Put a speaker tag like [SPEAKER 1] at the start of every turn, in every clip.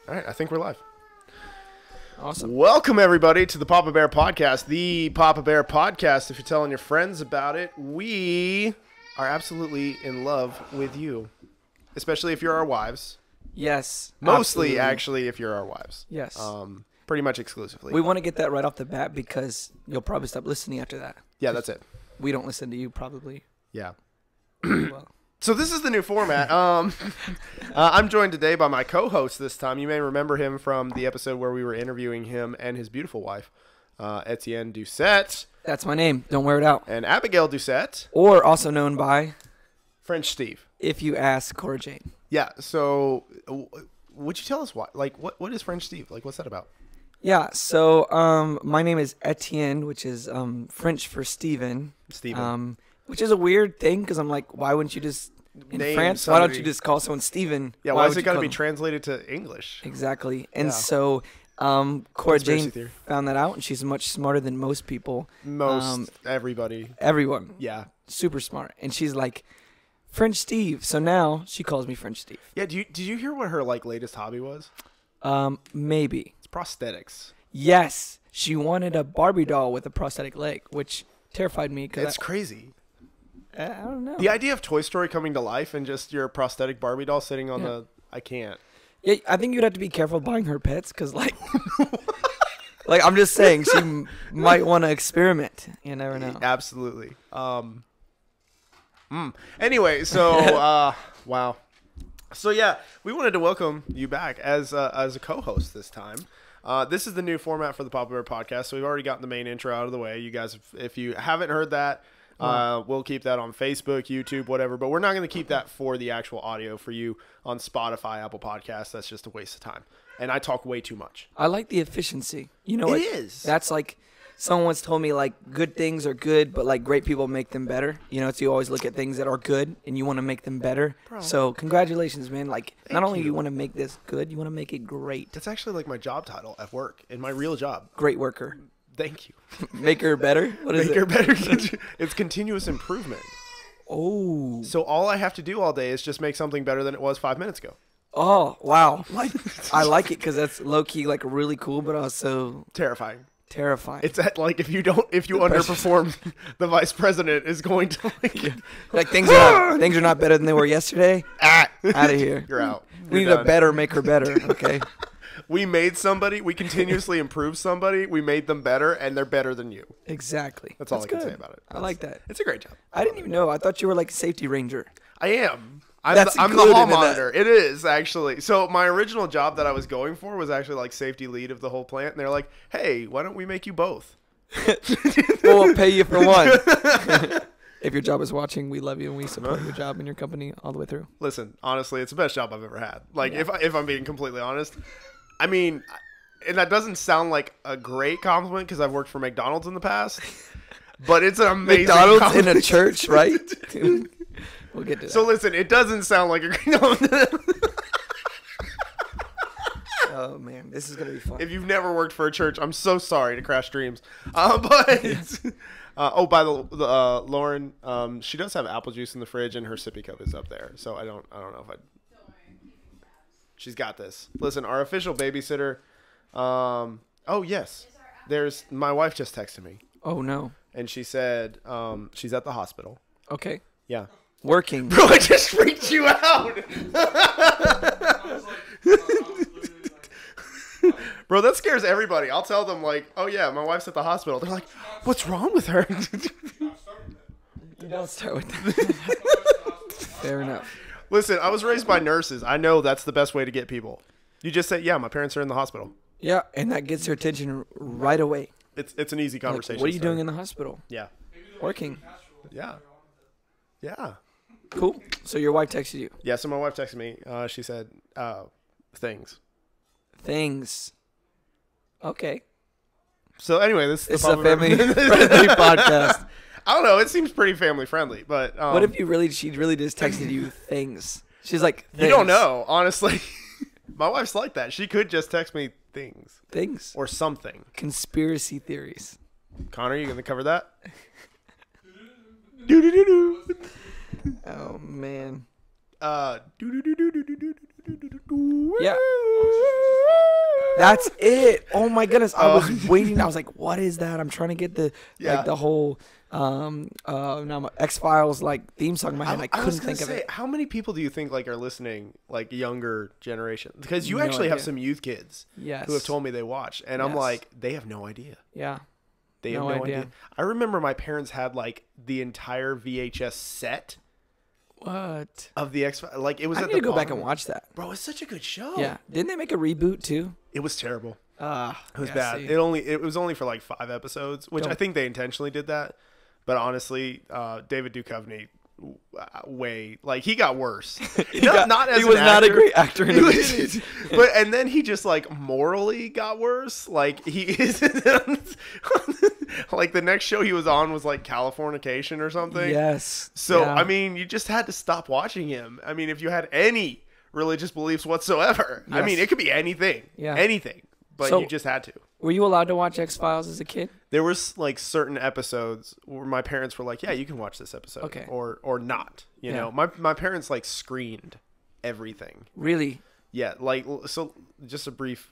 [SPEAKER 1] All right, I think we're live.
[SPEAKER 2] Awesome.
[SPEAKER 1] Welcome, everybody, to the Papa Bear Podcast. The Papa Bear Podcast, if you're telling your friends about it, we are absolutely in love with you, especially if you're our wives.
[SPEAKER 2] Yes.
[SPEAKER 1] Mostly,
[SPEAKER 2] absolutely.
[SPEAKER 1] actually, if you're our wives.
[SPEAKER 2] Yes.
[SPEAKER 1] Pretty much exclusively.
[SPEAKER 2] We want to get that right off the bat because you'll probably stop listening after that.
[SPEAKER 1] Yeah, that's it.
[SPEAKER 2] We don't listen to you, probably.
[SPEAKER 1] Yeah.
[SPEAKER 2] Well,
[SPEAKER 1] So this is the new format. I'm joined today by my co-host this time. You may remember him from the episode where we were interviewing him and his beautiful wife, Etienne Doucette,
[SPEAKER 2] that's my name. Don't wear it out.
[SPEAKER 1] and Abigail Doucette,
[SPEAKER 2] Or also known by,
[SPEAKER 1] French Steve.
[SPEAKER 2] if you ask Cora Jane.
[SPEAKER 1] Yeah, so would you tell us why? Like, what is French Steve? Like, what's that about?
[SPEAKER 2] Yeah, so my name is Etienne, which is French for Steven.
[SPEAKER 1] Steven.
[SPEAKER 2] Which is a weird thing because I'm like, why wouldn't you just, in
[SPEAKER 1] Name
[SPEAKER 2] France, why don't
[SPEAKER 1] somebody.
[SPEAKER 2] you just call someone Steven?
[SPEAKER 1] Yeah, why is
[SPEAKER 2] would
[SPEAKER 1] it
[SPEAKER 2] you
[SPEAKER 1] got to
[SPEAKER 2] call
[SPEAKER 1] be
[SPEAKER 2] them-
[SPEAKER 1] translated to English?
[SPEAKER 2] Exactly. And
[SPEAKER 1] Yeah.
[SPEAKER 2] so Cora
[SPEAKER 1] Conspiracy
[SPEAKER 2] Jane
[SPEAKER 1] theory.
[SPEAKER 2] found that out, and she's much smarter than most people.
[SPEAKER 1] Most everybody.
[SPEAKER 2] Everyone.
[SPEAKER 1] Yeah.
[SPEAKER 2] Super smart. And she's like, French Steve. So now she calls me French Steve.
[SPEAKER 1] Yeah, did you hear what her, like, latest hobby was?
[SPEAKER 2] Maybe.
[SPEAKER 1] It's prosthetics.
[SPEAKER 2] Yes. She wanted a Barbie doll with a prosthetic leg, which terrified me because
[SPEAKER 1] It's crazy.
[SPEAKER 2] I don't know.
[SPEAKER 1] The idea of Toy Story coming to life and just your prosthetic Barbie doll sitting on
[SPEAKER 2] Yeah.
[SPEAKER 1] I can't.
[SPEAKER 2] Yeah, I think you'd have to be careful buying her pets because, like, like, I'm just saying, she might want to experiment. You never know.
[SPEAKER 1] Absolutely. Anyway, so wow. So yeah, we wanted to welcome you back as a co-host this time. This is the new format for the Papa Bear Podcast. So we've already gotten the main intro out of the way. You guys, if you haven't heard that, we'll keep that on Facebook, YouTube, whatever. But we're not going to keep that for the actual audio for you on Spotify, Apple Podcasts. That's just a waste of time. And I talk way too much.
[SPEAKER 2] I like the efficiency. You know
[SPEAKER 1] It
[SPEAKER 2] what?
[SPEAKER 1] is.
[SPEAKER 2] That's like, someone once told me, like, good things are good, but, like, great people make them better. You know, it's you always look at things that are good, and you want to make them better.
[SPEAKER 1] Bro.
[SPEAKER 2] So congratulations, man. Like, not only
[SPEAKER 1] you.
[SPEAKER 2] you want to make this good, you want to make it great.
[SPEAKER 1] That's actually like my job title at work in my real job.
[SPEAKER 2] Great worker.
[SPEAKER 1] Thank you.
[SPEAKER 2] Maker better? What is
[SPEAKER 1] Make her
[SPEAKER 2] it?
[SPEAKER 1] better. It's continuous improvement.
[SPEAKER 2] Oh.
[SPEAKER 1] So all I have to do all day is just make something better than it was 5 minutes ago.
[SPEAKER 2] Oh, wow. Like, I like it because that's low-key, like, really cool, but also
[SPEAKER 1] Terrifying.
[SPEAKER 2] terrifying.
[SPEAKER 1] It's at like if you underperform, the vice president is going to
[SPEAKER 2] like, things are not better than they were yesterday. Out of here.
[SPEAKER 1] You're out.
[SPEAKER 2] We
[SPEAKER 1] You're
[SPEAKER 2] need a
[SPEAKER 1] done.
[SPEAKER 2] better maker better, okay?
[SPEAKER 1] We made somebody. We continuously improve somebody. We made them better, and they're better than you.
[SPEAKER 2] Exactly.
[SPEAKER 1] That's all I can
[SPEAKER 2] good.
[SPEAKER 1] say about it.
[SPEAKER 2] I like that.
[SPEAKER 1] It's a great job.
[SPEAKER 2] I didn't even know. I thought you were like a safety ranger.
[SPEAKER 1] I am. I'm
[SPEAKER 2] That's
[SPEAKER 1] the hall
[SPEAKER 2] included in that.
[SPEAKER 1] monitor. It is actually. So my original job that I was going for was actually like safety lead of the whole plant. And they're like, "Hey, why don't we make you both?"
[SPEAKER 2] We'll pay you for one. If your job is watching, we love you and we support your job and your company all the way through.
[SPEAKER 1] Listen, honestly, it's the best job I've ever had. Like, if I'm being completely honest, I mean, and that doesn't sound like a great compliment because I've worked for McDonald's in the past, but it's an amazing
[SPEAKER 2] McDonald's in
[SPEAKER 1] compliment.
[SPEAKER 2] a church, right? We'll get to that.
[SPEAKER 1] So listen, it doesn't sound like a great compliment.
[SPEAKER 2] Oh man, this is gonna be fun.
[SPEAKER 1] If you've never worked for a church, I'm so sorry to crash dreams. But oh, by the Lauren, she does have apple juice in the fridge, and her sippy cup is up there. So I don't know if I. She's got this. Listen, our official babysitter. Oh yes, there's my wife just texted me,
[SPEAKER 2] Oh no.
[SPEAKER 1] and she said she's at the hospital.
[SPEAKER 2] Okay.
[SPEAKER 1] Yeah.
[SPEAKER 2] Working.
[SPEAKER 1] Bro, I just freaked you out. Bro, that scares everybody. I'll tell them, like, oh, yeah, my wife's at the hospital. They're like, what's wrong with her?
[SPEAKER 2] You don't start with that. Fair enough.
[SPEAKER 1] Listen, I was raised by nurses. I know that's the best way to get people. You just say, yeah, my parents are in the hospital.
[SPEAKER 2] Yeah, and that gets their attention right away.
[SPEAKER 1] It's an easy
[SPEAKER 2] Like,
[SPEAKER 1] conversation.
[SPEAKER 2] what are you
[SPEAKER 1] starter.
[SPEAKER 2] doing in the hospital?
[SPEAKER 1] Yeah.
[SPEAKER 2] Working.
[SPEAKER 1] Yeah. Yeah.
[SPEAKER 2] Cool. So your wife texted you.
[SPEAKER 1] Yeah, so my wife texted me. She said, things.
[SPEAKER 2] Things. Okay.
[SPEAKER 1] So anyway, this
[SPEAKER 2] It's
[SPEAKER 1] the
[SPEAKER 2] a
[SPEAKER 1] Papa Bear-
[SPEAKER 2] family-friendly podcast.
[SPEAKER 1] I don't know. It seems pretty family friendly, but
[SPEAKER 2] What if she really just texted you things? She's like,
[SPEAKER 1] you don't
[SPEAKER 2] things.
[SPEAKER 1] know, honestly. My wife's like that. She could just text me things
[SPEAKER 2] Things.
[SPEAKER 1] or something.
[SPEAKER 2] Conspiracy theories.
[SPEAKER 1] Connor, you gonna cover that? Do-do-do-do.
[SPEAKER 2] Oh, man.
[SPEAKER 1] Do-do-do-do-do-do-do-do-do.
[SPEAKER 2] Yeah. That's it. Oh my goodness. I was waiting. I was like, what is that? I'm trying to get the the whole now X-Files like theme song in my head. I couldn't think of it.
[SPEAKER 1] How many people do you think like are listening, like younger generation? Because you actually have some youth kids who have told me they watch, and I'm like, they have no idea.
[SPEAKER 2] Yeah.
[SPEAKER 1] They have no idea. I remember my parents had like the entire VHS set.
[SPEAKER 2] What?
[SPEAKER 1] Of the X-Files. Like it was
[SPEAKER 2] I
[SPEAKER 1] at
[SPEAKER 2] need
[SPEAKER 1] the
[SPEAKER 2] to go back and watch that.
[SPEAKER 1] Bro, it's such a good show.
[SPEAKER 2] Yeah. Didn't they make a reboot too?
[SPEAKER 1] It was terrible. It was bad.
[SPEAKER 2] See.
[SPEAKER 1] It was only for like 5 episodes, which
[SPEAKER 2] Don't.
[SPEAKER 1] I think they intentionally did that. But honestly, David Duchovny, he got worse.
[SPEAKER 2] He was not a great actor in the movie.
[SPEAKER 1] But and then he just like morally got worse. Like he is like the next show he was on was like Californication or something.
[SPEAKER 2] Yes.
[SPEAKER 1] So I mean, you just had to stop watching him. I mean, if you had any religious beliefs whatsoever, I mean, it could be anything. Yeah. Anything. But you just had to.
[SPEAKER 2] Were you allowed to watch X-Files as a kid?
[SPEAKER 1] There was like certain episodes where my parents were like, "Yeah, you can watch this episode,"
[SPEAKER 2] okay,
[SPEAKER 1] or not. You know, my parents like screened everything.
[SPEAKER 2] Really?
[SPEAKER 1] Yeah. Like, so just a brief.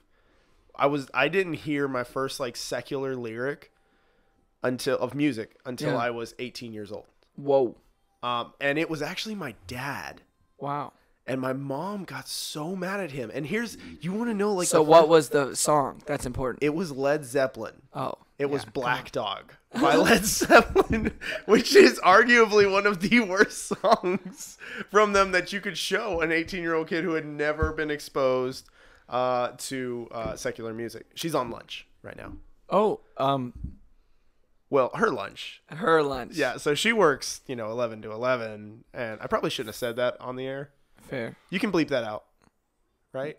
[SPEAKER 1] I didn't hear my first like secular lyric of music until I was 18 years old.
[SPEAKER 2] Whoa.
[SPEAKER 1] And it was actually my dad.
[SPEAKER 2] Wow.
[SPEAKER 1] And my mom got so mad at him. And you want to know, like...
[SPEAKER 2] So what was the song? That's important.
[SPEAKER 1] It was Led Zeppelin.
[SPEAKER 2] Oh.
[SPEAKER 1] It was Black Dog by Led Zeppelin, which is arguably one of the worst songs from them that you could show an 18-year-old kid who had never been exposed to secular music. She's on lunch right now.
[SPEAKER 2] Oh,
[SPEAKER 1] well, her lunch.
[SPEAKER 2] Her lunch.
[SPEAKER 1] Yeah, so she works, 11 to 11, and I probably shouldn't have said that on the air.
[SPEAKER 2] Fair.
[SPEAKER 1] You can bleep that out, right?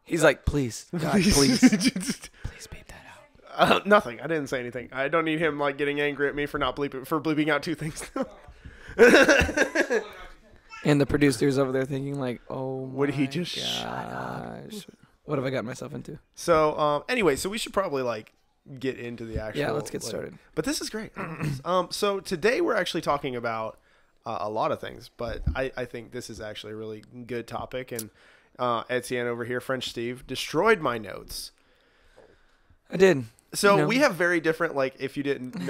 [SPEAKER 2] He's like, please, God, please. Please beep that out.
[SPEAKER 1] Nothing. I didn't say anything. I don't need him like getting angry at me for bleeping out 2 things.
[SPEAKER 2] And the producer's over there thinking like, oh my
[SPEAKER 1] would he just
[SPEAKER 2] gosh.
[SPEAKER 1] shut up?
[SPEAKER 2] What have I got myself into?
[SPEAKER 1] So, anyway, so we should probably like get into the actual.
[SPEAKER 2] Yeah, let's get started.
[SPEAKER 1] But this is great. So today we're actually talking about a lot of things, but I think this is actually a really good topic. And Etienne over here, French Steve, destroyed my notes.
[SPEAKER 2] I did.
[SPEAKER 1] So we have very different, like, if you don't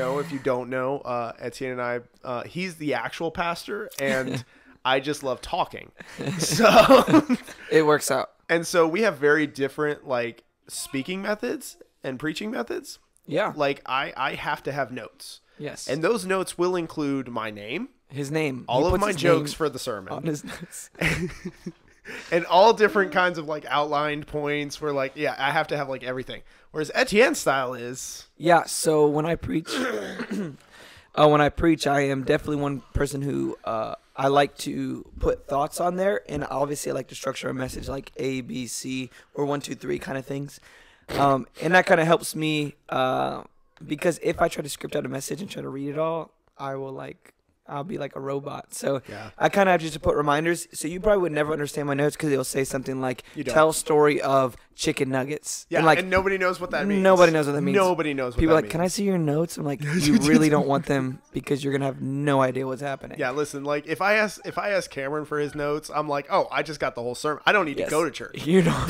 [SPEAKER 1] know, Etienne and I, he's the actual pastor, and I just love talking. So
[SPEAKER 2] it works out.
[SPEAKER 1] And so we have very different, like, speaking methods and preaching methods.
[SPEAKER 2] Yeah.
[SPEAKER 1] Like, I have to have notes.
[SPEAKER 2] Yes.
[SPEAKER 1] And those notes will include my name.
[SPEAKER 2] His name.
[SPEAKER 1] All of my jokes for the sermon.
[SPEAKER 2] On his notes.
[SPEAKER 1] And all different kinds of like outlined points where like, yeah, I have to have like everything. Whereas Etienne's style is.
[SPEAKER 2] Yeah. So when I preach, I am definitely one person who I like to put thoughts on there. And obviously I like to structure a message like A, B, C, or 1, 2, 3 kind of things. And that kind of helps me because if I try to script out a message and try to read it all, I'll be like a robot. So I kind of have to put reminders. So you probably would never understand my notes because it'll say something like, tell a story of chicken nuggets.
[SPEAKER 1] Yeah, and nobody knows what that means.
[SPEAKER 2] Nobody knows what that means.
[SPEAKER 1] Nobody knows what that means.
[SPEAKER 2] People are like, can I see your notes? I'm like, you really don't want them because you're going to have no idea what's happening.
[SPEAKER 1] Yeah, listen, like if I ask Cameron for his notes, I'm like, oh, I just got the whole sermon. I don't need to go to church.
[SPEAKER 2] You know.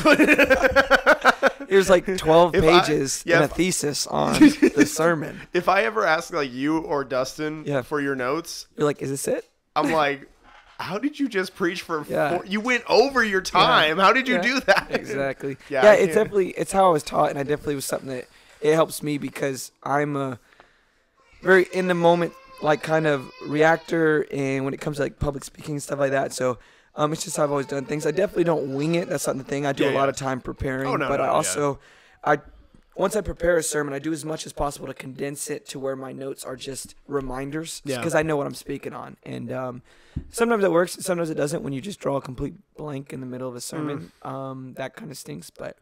[SPEAKER 2] There's like 12 pages and a thesis on the sermon.
[SPEAKER 1] If I ever ask like you or Dustin for your notes,
[SPEAKER 2] you're like, is this it?
[SPEAKER 1] I'm like, how did you just preach for 4? You went over your time. How did you do that?
[SPEAKER 2] Exactly. Yeah, it's how I was taught, and I definitely was something that it helps me because I'm a very in the moment like kind of reactor, and when it comes to like public speaking and stuff like that. So it's just how I've always done things. I definitely don't wing it. That's not the thing. I do a lot of time preparing, but I also once I prepare a sermon, I do as much as possible to condense it to where my notes are just reminders because I know what I'm speaking on. And sometimes it works, sometimes it doesn't when you just draw a complete blank in the middle of a sermon. That kind of stinks, but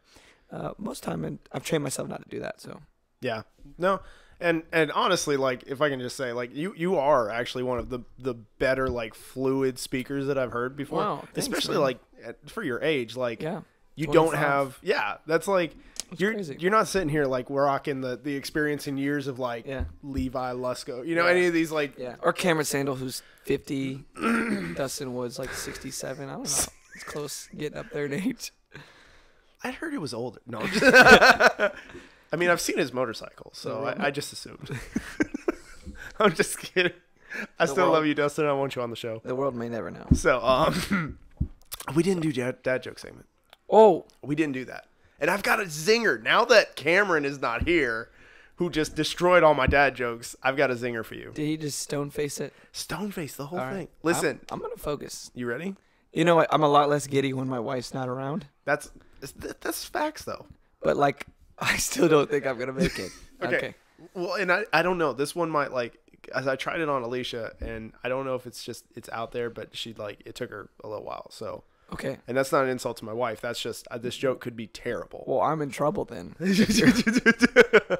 [SPEAKER 2] most time I've trained myself not to do that. So
[SPEAKER 1] yeah, no. And honestly, like if I can just say, like you are actually one of the better like fluid speakers that I've heard before.
[SPEAKER 2] Wow, thanks,
[SPEAKER 1] especially
[SPEAKER 2] man.
[SPEAKER 1] like for your age, like you
[SPEAKER 2] 25.
[SPEAKER 1] don't have that's like
[SPEAKER 2] crazy.
[SPEAKER 1] You're not sitting here like we're rocking the experience in years of like Levi Lusko, any of these like
[SPEAKER 2] or Cameron Sandel who's 50, Dustin Woods like 67. I don't know. It's close, getting up there in age.
[SPEAKER 1] I heard he was older. No. I mean, I've seen his motorcycle, so I just assumed. I'm just kidding. I still love you, Dustin. I want you on the show.
[SPEAKER 2] The world may never know.
[SPEAKER 1] So, we didn't do dad joke segment.
[SPEAKER 2] Oh.
[SPEAKER 1] We didn't do that. And I've got a zinger. Now that Cameron is not here, who just destroyed all my dad jokes, I've got a zinger for you.
[SPEAKER 2] Did he just stone face it?
[SPEAKER 1] Stone face the whole
[SPEAKER 2] All right.
[SPEAKER 1] thing. Listen.
[SPEAKER 2] I'm going to focus.
[SPEAKER 1] You ready?
[SPEAKER 2] You know what? I'm a lot less giddy when my wife's not around.
[SPEAKER 1] That's facts, though.
[SPEAKER 2] But, like, I still don't think I'm going to make it. Okay.
[SPEAKER 1] Well, and I don't know. This one might, like, as I tried it on Alicia, and I don't know if it's out there, but it took her a little while, so.
[SPEAKER 2] Okay.
[SPEAKER 1] And that's not an insult to my wife. That's just, this joke could be terrible.
[SPEAKER 2] Well, I'm in trouble then.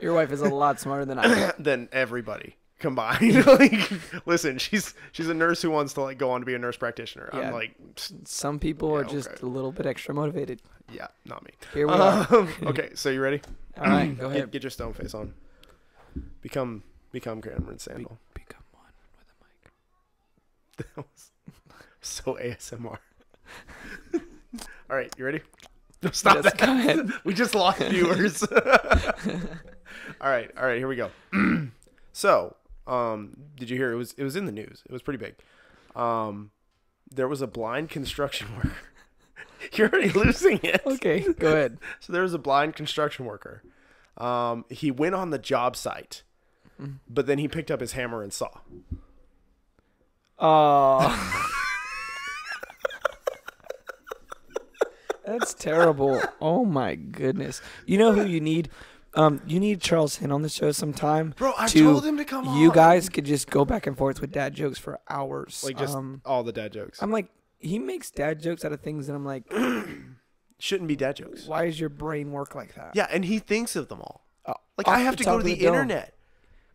[SPEAKER 2] Your wife is a lot smarter than I am.
[SPEAKER 1] Than everybody combined. Like, listen, she's a nurse who wants to, like, go on to be a nurse practitioner.
[SPEAKER 2] Yeah.
[SPEAKER 1] I'm like,
[SPEAKER 2] some people are just a little bit extra motivated.
[SPEAKER 1] Yeah, not me.
[SPEAKER 2] Here we are.
[SPEAKER 1] Okay, so you ready?
[SPEAKER 2] All right, go ahead.
[SPEAKER 1] Get your stone face on. Become Cameron Sandal.
[SPEAKER 2] Become one with a mic.
[SPEAKER 1] That was so ASMR. All right, you ready? No, stop
[SPEAKER 2] Yes,
[SPEAKER 1] that.
[SPEAKER 2] go ahead.
[SPEAKER 1] We just lost viewers. All right, here we go. So, did you hear it was in the news? It was pretty big. There was a blind construction worker. You're already losing it.
[SPEAKER 2] Okay, go ahead.
[SPEAKER 1] So there was a blind construction worker. He went on the job site, but then he picked up his hammer and saw.
[SPEAKER 2] Oh. That's terrible. Oh my goodness. You know who you need? You need Charles Hinn on the show sometime.
[SPEAKER 1] Bro, I told him to come on.
[SPEAKER 2] You guys could just go back and forth with dad jokes for hours.
[SPEAKER 1] Like just all the dad jokes.
[SPEAKER 2] I'm like, he makes dad jokes out of things, and I'm like,
[SPEAKER 1] shouldn't be dad jokes.
[SPEAKER 2] why does your brain work like that?
[SPEAKER 1] Yeah, and he thinks of them all. Like,
[SPEAKER 2] Off
[SPEAKER 1] I have
[SPEAKER 2] the
[SPEAKER 1] to go
[SPEAKER 2] top
[SPEAKER 1] to
[SPEAKER 2] of
[SPEAKER 1] the
[SPEAKER 2] the dome.
[SPEAKER 1] internet.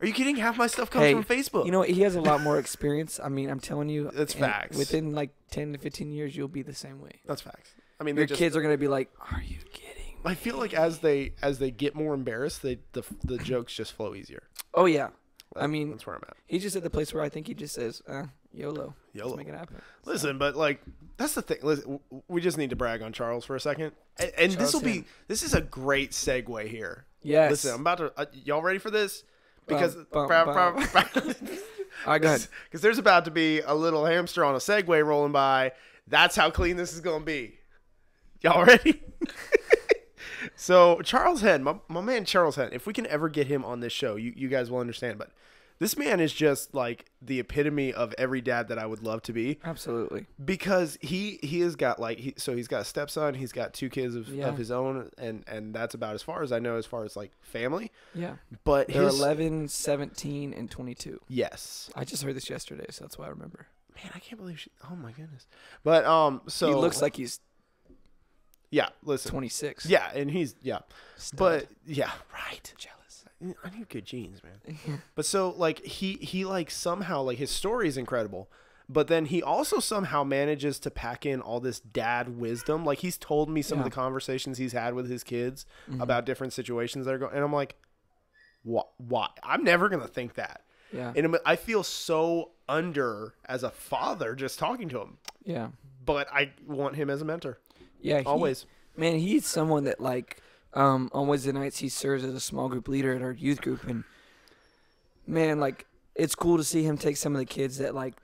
[SPEAKER 1] Are you kidding? Half my stuff comes from Facebook.
[SPEAKER 2] You know what? He has a lot more experience. I mean, I'm telling you.
[SPEAKER 1] That's facts.
[SPEAKER 2] Within like 10 to 15 years, you'll be the same way.
[SPEAKER 1] That's facts. I mean,
[SPEAKER 2] Your kids are going to be like, are you kidding me?
[SPEAKER 1] I feel like as they get more embarrassed, the jokes just flow easier.
[SPEAKER 2] Oh, yeah. I mean,
[SPEAKER 1] that's where I'm at.
[SPEAKER 2] He's just at the place where I think he just says, YOLO.
[SPEAKER 1] YOLO.
[SPEAKER 2] Let's make it happen.
[SPEAKER 1] Listen, but like, that's the thing. Listen, we just need to brag on Charles for a second. And this is a great segue here.
[SPEAKER 2] Yes.
[SPEAKER 1] Listen, I'm about to, y'all ready for this? Because,
[SPEAKER 2] All right, go ahead.
[SPEAKER 1] Because there's about to be a little hamster on a Segway rolling by. That's how clean this is going to be. Y'all ready? So Charles Hinn, my man Charles Hinn, if we can ever get him on this show, you guys will understand. But this man is just like the epitome of every dad that I would love to be.
[SPEAKER 2] Absolutely.
[SPEAKER 1] Because he has got he's got a stepson, he's got 2 kids of his own, and that's about as far as I know as far as like family.
[SPEAKER 2] Yeah.
[SPEAKER 1] But
[SPEAKER 2] they're 11, 17, and 22.
[SPEAKER 1] Yes.
[SPEAKER 2] I just heard this yesterday, so that's why I remember.
[SPEAKER 1] Man, I can't believe oh my goodness. But so
[SPEAKER 2] he looks like he's
[SPEAKER 1] listen.
[SPEAKER 2] 26.
[SPEAKER 1] Yeah, and he's
[SPEAKER 2] Stud.
[SPEAKER 1] But yeah, right.
[SPEAKER 2] Jealous.
[SPEAKER 1] I need good genes, man. But so like he like somehow like his story is incredible, but then he also somehow manages to pack in all this dad wisdom. Like he's told me some of the conversations he's had with his kids about different situations that are going, and I'm like, why? I'm never gonna think that.
[SPEAKER 2] Yeah.
[SPEAKER 1] And I feel so under as a father just talking to him.
[SPEAKER 2] Yeah.
[SPEAKER 1] But I want him as a mentor.
[SPEAKER 2] Yeah.
[SPEAKER 1] Always.
[SPEAKER 2] Man, he's someone that like. On Wednesday nights, he serves as a small group leader at our youth group, and man, like it's cool to see him take some of the kids that like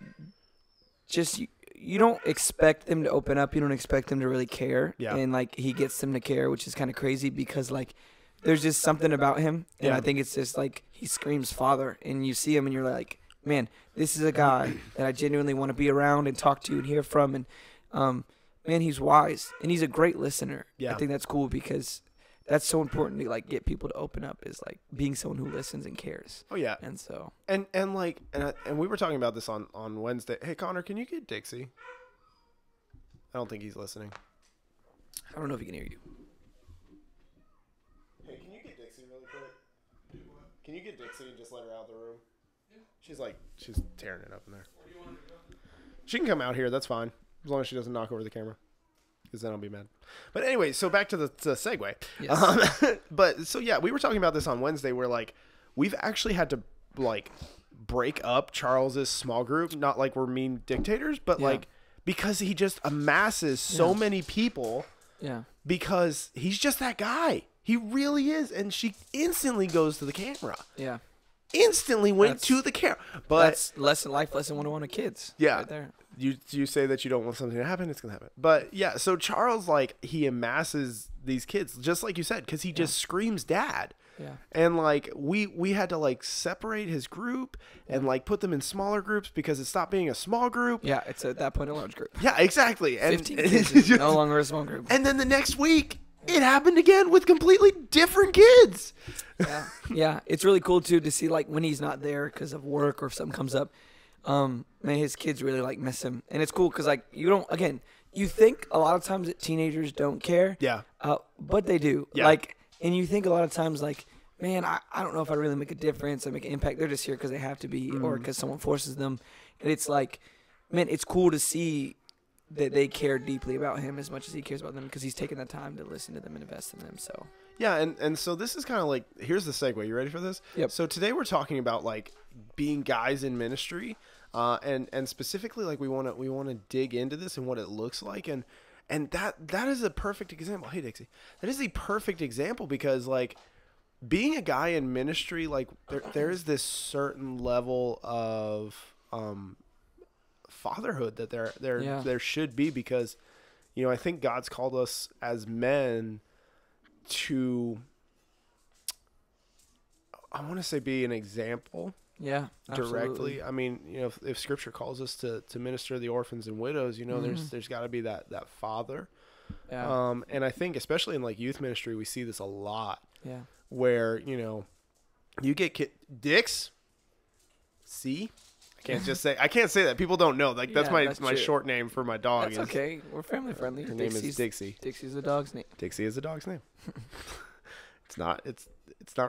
[SPEAKER 2] just you don't expect them to open up, you don't expect them to really care, and like he gets them to care, which is kind of crazy because like there's just something about him, and I think it's just like he screams father, and you see him and you're like, man, this is a guy that I genuinely want to be around and talk to and hear from, and man, he's wise and he's a great listener. I think that's cool because. That's so important to like get people to open up is like being someone who listens and cares. Oh yeah. And so
[SPEAKER 1] and we were talking about this on Wednesday. Hey Connor, can you get Dixie? I don't think he's listening.
[SPEAKER 2] I don't know if he can hear you.
[SPEAKER 1] Hey, can you get Dixie really quick? Do what? Can you get Dixie and just let her out of the room? Yeah. She's tearing it up in there. Where do you want her to go? She can come out here. That's fine as long as she doesn't knock over the camera. Because then I'll be mad. But anyway, so back to the segue. Yes. But so yeah, we were talking about this on Wednesday where like we've actually had to like break up Charles's small group. Not like we're mean dictators, but like because he just amasses so many people.
[SPEAKER 2] Yeah.
[SPEAKER 1] Because he's just that guy. He really is. And she instantly goes to the camera.
[SPEAKER 2] Yeah.
[SPEAKER 1] Instantly went to the camera. But
[SPEAKER 2] that's life lesson 101 of kids.
[SPEAKER 1] Yeah.
[SPEAKER 2] Right there.
[SPEAKER 1] You say that you don't want something to happen, it's going to happen. But yeah, so Charles, like, he amasses these kids, just like you said, because he just screams dad.
[SPEAKER 2] Yeah.
[SPEAKER 1] And like we had to like separate his group and like put them in smaller groups because it stopped being a small group.
[SPEAKER 2] Yeah, it's at that point a large group.
[SPEAKER 1] Yeah, exactly. And
[SPEAKER 2] 15 kids is no longer a small group.
[SPEAKER 1] And then the next week, it happened again with completely different kids.
[SPEAKER 2] Yeah. It's really cool too to see like when he's not there because of work or if something comes up. Man, his kids really like miss him, and it's cool because like you think a lot of times that teenagers don't care.
[SPEAKER 1] Yeah.
[SPEAKER 2] But they do.
[SPEAKER 1] Yeah.
[SPEAKER 2] Like, and you think a lot of times like, man, I don't know if I really make a difference. I make an impact. They're just here because they have to be, or because someone forces them. And it's like, man, it's cool to see that they care deeply about him as much as he cares about them because he's taking the time to listen to them and invest in them. So
[SPEAKER 1] yeah, and so this is kind of like, here's the segue. You ready for this?
[SPEAKER 2] Yep.
[SPEAKER 1] So today we're talking about like being guys in ministry, and specifically like we want to dig into this and what it looks like, and that is a perfect example. Hey Dixie, that is the perfect example because like being a guy in ministry, like there is this certain level of fatherhood that there should be, because I think God's called us as men to, I want to say, be an example.
[SPEAKER 2] Yeah,
[SPEAKER 1] directly. I mean, if Scripture calls us to minister to the orphans and widows, there's got to be that father.
[SPEAKER 2] Yeah.
[SPEAKER 1] And I think especially in like youth ministry, we see this a lot.
[SPEAKER 2] Yeah.
[SPEAKER 1] Where you get Dix. See, I can't say that. People don't know. Like that's my short name for my dog.
[SPEAKER 2] That's okay. We're family friendly.
[SPEAKER 1] Her name is Dixie.
[SPEAKER 2] Dixie's the dog's name.
[SPEAKER 1] Dixie is the dog's name. It's not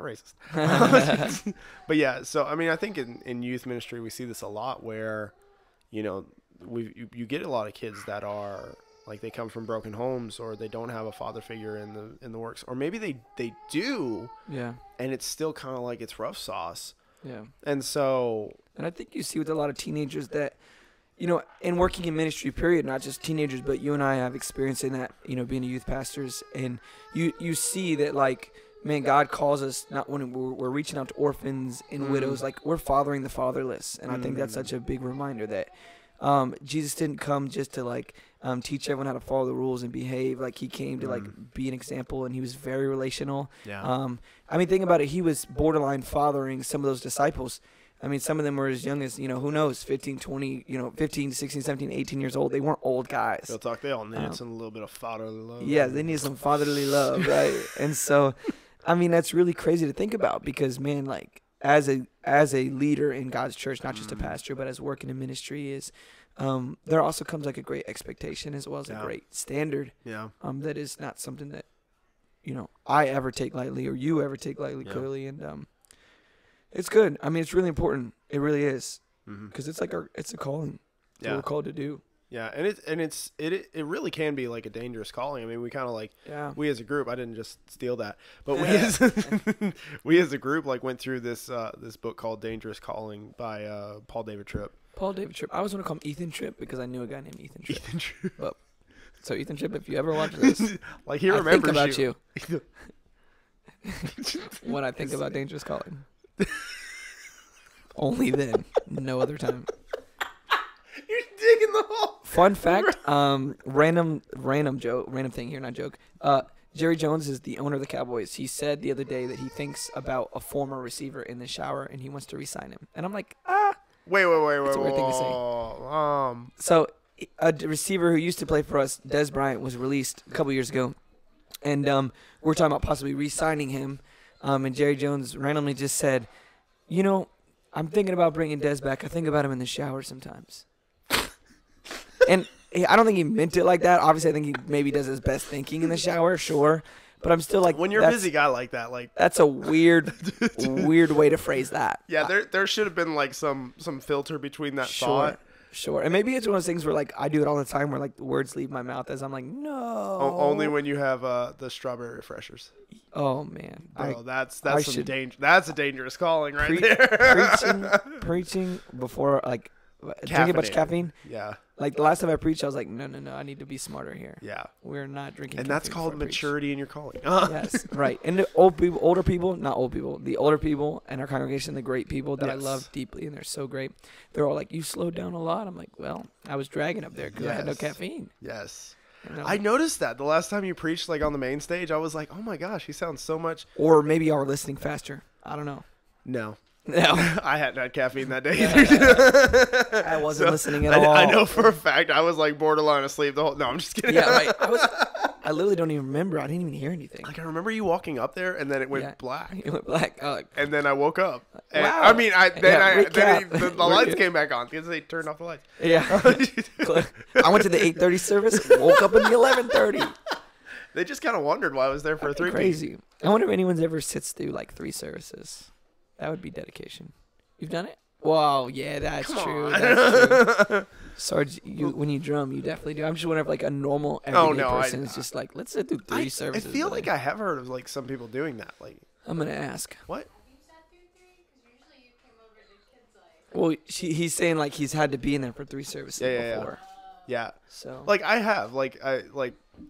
[SPEAKER 1] racist. But yeah, so I mean, I think in youth ministry we see this a lot where, you get a lot of kids that are like, they come from broken homes, or they don't have a father figure in the works, or maybe they do.
[SPEAKER 2] Yeah. And
[SPEAKER 1] it's still kind of like it's rough sauce.
[SPEAKER 2] Yeah.
[SPEAKER 1] And
[SPEAKER 2] I think you see with a lot of teenagers that, in working in ministry, period, not just teenagers, but you and I have experience in that, being a youth pastors, and you see that, like, man, God calls us not when we're reaching out to orphans and widows, like we're fathering the fatherless. And I think that's such a big reminder that Jesus didn't come just to like teach everyone how to follow the rules and behave. Like he came to like be an example, and he was very relational.
[SPEAKER 1] Yeah.
[SPEAKER 2] I mean, think about it. He was borderline fathering some of those disciples. I mean, some of them were as young as, who knows, 15, 20, 15, 16, 17, 18 years old. They weren't old guys.
[SPEAKER 1] They'll talk. They all need some little bit of fatherly love.
[SPEAKER 2] Yeah, they need some fatherly love, right? And so, I mean, that's really crazy to think about because, man, like as a leader in God's church, not just a pastor, but as working in ministry is, there also comes like a great expectation as well as a great standard.
[SPEAKER 1] Yeah.
[SPEAKER 2] That is not something that, I ever take lightly or you ever take lightly, clearly. And, it's good. I mean, it's really important. It really is. Because it's like it's a calling. It's what we're called to do.
[SPEAKER 1] Yeah, and it really can be like a dangerous calling. I mean, we kind of like we as a group. I didn't just steal that, but we as a group like went through this book called Dangerous Calling by Paul David Tripp.
[SPEAKER 2] Paul David Tripp. I always want to call him Ethan Tripp because I knew a guy named Ethan Tripp.
[SPEAKER 1] Ethan Tripp.
[SPEAKER 2] Well, so Ethan Tripp, if you ever watch this,
[SPEAKER 1] like he remembers
[SPEAKER 2] I think about you. When I think about Dangerous Calling. Only then, no other time.
[SPEAKER 1] You're digging the hole.
[SPEAKER 2] Fun fact, random thing here, not joke. Jerry Jones is the owner of the Cowboys. He said the other day that he thinks about a former receiver in the shower and he wants to re-sign him. And I'm like,
[SPEAKER 1] Wait.
[SPEAKER 2] That's a weird thing to say. So a receiver who used to play for us, Des Bryant, was released a couple years ago. And we're talking about possibly re-signing him. And Jerry Jones randomly just said, I'm thinking about bringing Des back. I think about him in the shower sometimes. And I don't think he meant it like that. Obviously, I think he maybe does his best thinking in the shower, sure. But I'm still like,
[SPEAKER 1] when you're a busy guy like that, like
[SPEAKER 2] that's a weird way to phrase that.
[SPEAKER 1] Yeah, there should have been like some filter between that thought.
[SPEAKER 2] Sure. And maybe it's one of those things where like I do it all the time where like the words leave my mouth as I'm like, no.
[SPEAKER 1] Only when you have the strawberry refreshers.
[SPEAKER 2] Oh man.
[SPEAKER 1] Bro, that's a dangerous calling right there.
[SPEAKER 2] Preaching before like drinking a bunch of caffeine.
[SPEAKER 1] Yeah.
[SPEAKER 2] Like the last time I preached, I was like, no, I need to be smarter here.
[SPEAKER 1] Yeah.
[SPEAKER 2] We're not drinking.
[SPEAKER 1] And that's called maturity in your calling.
[SPEAKER 2] Yes, right. And the older people, not old people, the older people in our congregation, the great people that I love deeply, and they're so great. They're all like, you slowed down a lot. I'm like, well, I was dragging up there because I had no caffeine.
[SPEAKER 1] Yes.
[SPEAKER 2] You know?
[SPEAKER 1] I noticed that the last time you preached like on the main stage, I was like, oh my gosh, he sounds so much.
[SPEAKER 2] Or maybe y'all were listening faster. I don't know.
[SPEAKER 1] No.
[SPEAKER 2] No.
[SPEAKER 1] I hadn't had caffeine that day either.
[SPEAKER 2] I wasn't listening at all.
[SPEAKER 1] I know for a fact I was like borderline asleep the whole. No, I'm just kidding.
[SPEAKER 2] Yeah, right. I literally don't even remember. I didn't even hear anything.
[SPEAKER 1] Like I remember you walking up there and then it went black.
[SPEAKER 2] It went black.
[SPEAKER 1] And then I woke up. And,
[SPEAKER 2] wow.
[SPEAKER 1] I mean, then the lights
[SPEAKER 2] good.
[SPEAKER 1] came back on because they turned off the lights.
[SPEAKER 2] Yeah. I went to the 8:30 service. Woke up in the 11:30.
[SPEAKER 1] They just kind of wondered why I was there for a 3
[SPEAKER 2] Crazy. I wonder if anyone's ever sits through like 3 services. That would be dedication. You've done it? Wow, yeah, that's true. That's true. Sarge, when you drum, you definitely do. I'm just wondering if like a normal everyday person is just like, let's sit through 3 services.
[SPEAKER 1] I feel like I have heard of like some people doing that. Like,
[SPEAKER 2] I'm gonna ask.
[SPEAKER 1] What?
[SPEAKER 2] Well, he's saying like he's had to be in there for 3 services before.
[SPEAKER 1] Yeah.
[SPEAKER 2] So
[SPEAKER 1] like I have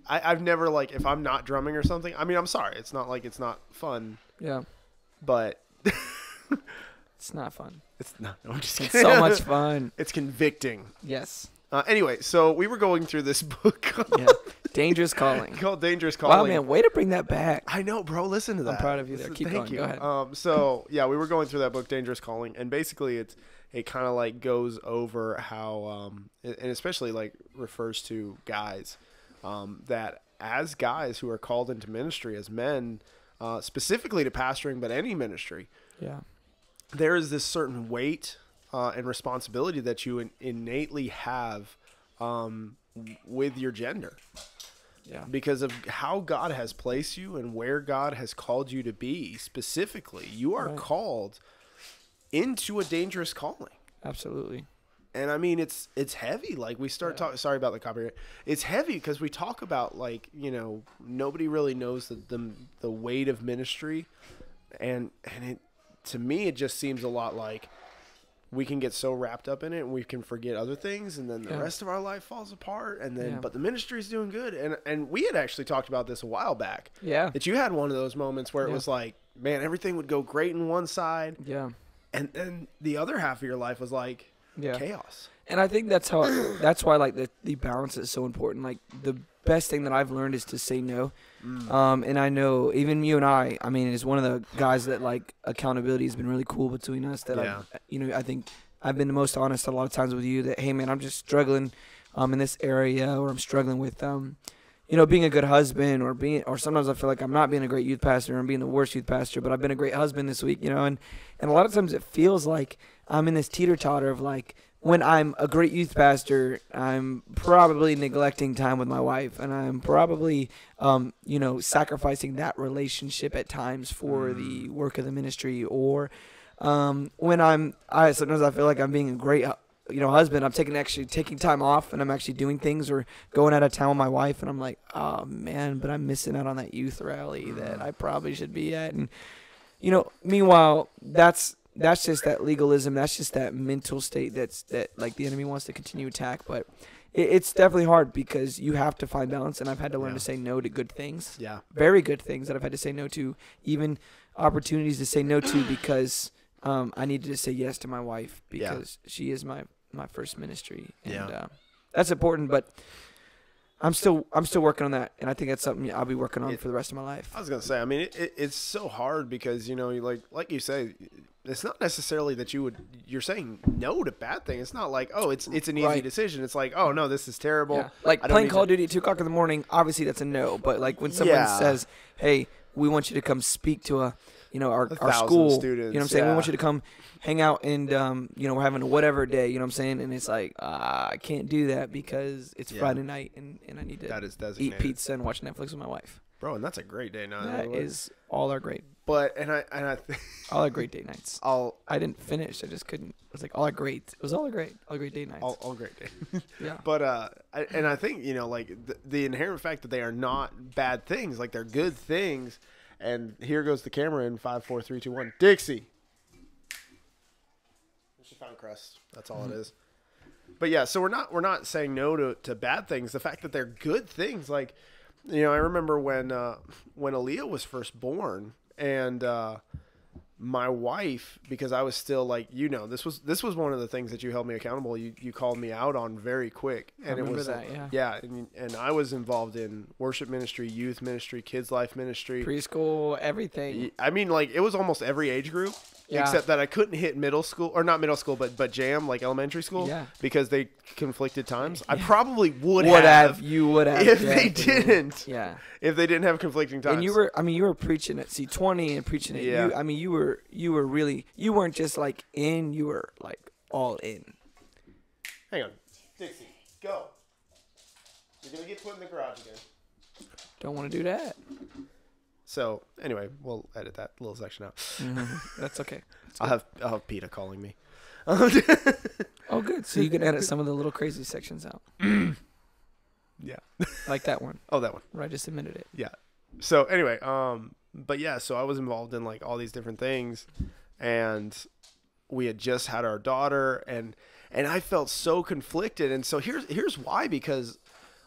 [SPEAKER 1] I've never like if I'm not drumming or something. I mean, I'm sorry. It's not like it's not fun.
[SPEAKER 2] Yeah.
[SPEAKER 1] But
[SPEAKER 2] it's not fun.
[SPEAKER 1] It's not. No, I'm just kidding.
[SPEAKER 2] It's so much fun.
[SPEAKER 1] It's convicting.
[SPEAKER 2] Yes.
[SPEAKER 1] Anyway, so we were going through this book.
[SPEAKER 2] Dangerous Calling.
[SPEAKER 1] Called Dangerous Calling.
[SPEAKER 2] Wow, man, way to bring that back.
[SPEAKER 1] I know, bro. Listen to that.
[SPEAKER 2] I'm proud of you there. Keep going. Go ahead.
[SPEAKER 1] So yeah, we were going through that book, Dangerous Calling, and basically it kind of like goes over how and especially like refers to guys that as guys who are called into ministry as men, specifically to pastoring, but any ministry.
[SPEAKER 2] Yeah.
[SPEAKER 1] There is this certain weight and responsibility that you innately have with your gender.
[SPEAKER 2] Yeah.
[SPEAKER 1] Because of how God has placed you and where God has called you to be specifically, you are called into a dangerous calling.
[SPEAKER 2] Absolutely.
[SPEAKER 1] And I mean, it's heavy. Like we start talking, sorry about the copyright. It's heavy because we talk about like, you know, nobody really knows the weight of ministry. And it, to me, it just seems a lot like we can get so wrapped up in it and we can forget other things, and then the rest of our life falls apart. And then, but the ministry's doing good. And we had actually talked about this a while back.
[SPEAKER 2] Yeah.
[SPEAKER 1] That you had one of those moments where it was like, man, everything would go great in one side.
[SPEAKER 2] Yeah.
[SPEAKER 1] And then the other half of your life was like chaos. And
[SPEAKER 2] I think that's why like the balance is so important. Like the best thing that I've learned is to say no. And I know even you and I mean, is one of the guys that like accountability has been really cool between us that I think I've been the most honest a lot of times with you that, hey man, I'm just struggling in this area, or I'm struggling with being a good husband, or sometimes I feel like I'm not being a great youth pastor, or I'm being the worst youth pastor, but I've been a great husband this week, and a lot of times it feels like I'm in this teeter-totter of like, when I'm a great youth pastor, I'm probably neglecting time with my wife, and I'm probably, sacrificing that relationship at times for the work of the ministry. Or when sometimes I feel like I'm being a great, husband. I'm taking time off, and I'm actually doing things or going out of town with my wife, and I'm like, oh man, but I'm missing out on that youth rally that I probably should be at. And meanwhile, that's just that legalism. That's just that mental state that like the enemy wants to continue to attack. But it's definitely hard because you have to find balance. And I've had to learn to say no to good things. Yeah. Very good things that I've had to say no to. Even opportunities to say no to because I needed to say yes to my wife because she is my first ministry. And that's important. But I'm still working on that, and I think that's something I'll be working on for the rest of my life.
[SPEAKER 1] I was gonna say, I mean, it's so hard because like you say, it's not necessarily that you're saying no to bad things. It's not like, oh, it's an easy decision. It's like, oh no, this is terrible.
[SPEAKER 2] Yeah. Like playing Call of Duty at 2:00 in the morning, obviously that's a no. But like when someone says, hey, we want you to come speak to our school, students, you know what I'm saying? We want you to come hang out and, we're having a whatever day, you know what I'm saying? And it's like, I can't do that because it's Friday night and I need to eat pizza and watch Netflix with my wife.
[SPEAKER 1] Bro, and that's a great day night.
[SPEAKER 2] That is all our great.
[SPEAKER 1] But, and I
[SPEAKER 2] all our great date nights. I didn't finish. I just couldn't. It was like all our great. It was all great date nights.
[SPEAKER 1] All great day.
[SPEAKER 2] Yeah.
[SPEAKER 1] But, I think, like the inherent fact that they are not bad things, like they're good things. And here goes the camera in 5, 4, 3, 2, 1. Dixie. She found crust. That's all it is. But yeah, so we're not saying no to bad things. The fact that they're good things, like, you know, I remember when Aaliyah was first born, and my wife, because I was still like, you know, this was one of the things that you held me accountable. You called me out on very quick, and
[SPEAKER 2] I remember
[SPEAKER 1] it was
[SPEAKER 2] that,
[SPEAKER 1] and I was involved in worship ministry, youth ministry, kids life ministry,
[SPEAKER 2] preschool, everything.
[SPEAKER 1] I mean, like, it was almost every age group. Yeah. Except that I couldn't hit middle school, or not middle school, but jam, like elementary school, because they conflicted times. I probably would have.
[SPEAKER 2] You would have.
[SPEAKER 1] If they didn't.
[SPEAKER 2] Yeah.
[SPEAKER 1] If they didn't have conflicting times.
[SPEAKER 2] And you were preaching at C20 and preaching it.
[SPEAKER 1] Yeah.
[SPEAKER 2] You were really, you weren't just like in, you were like all in.
[SPEAKER 1] Hang on. Dixie, go. You're going to get put in the garage again.
[SPEAKER 2] Don't want to do that.
[SPEAKER 1] So anyway, we'll edit that little section out.
[SPEAKER 2] Mm-hmm. That's okay.
[SPEAKER 1] I'll have PETA calling me.
[SPEAKER 2] Oh, good. So you can edit some of the little crazy sections out.
[SPEAKER 1] Yeah.
[SPEAKER 2] Like that one.
[SPEAKER 1] Oh, that one.
[SPEAKER 2] Where I just admitted it.
[SPEAKER 1] Yeah. So anyway, but yeah, so I was involved in like all these different things, and we had just had our daughter, and I felt so conflicted. And so here's why, because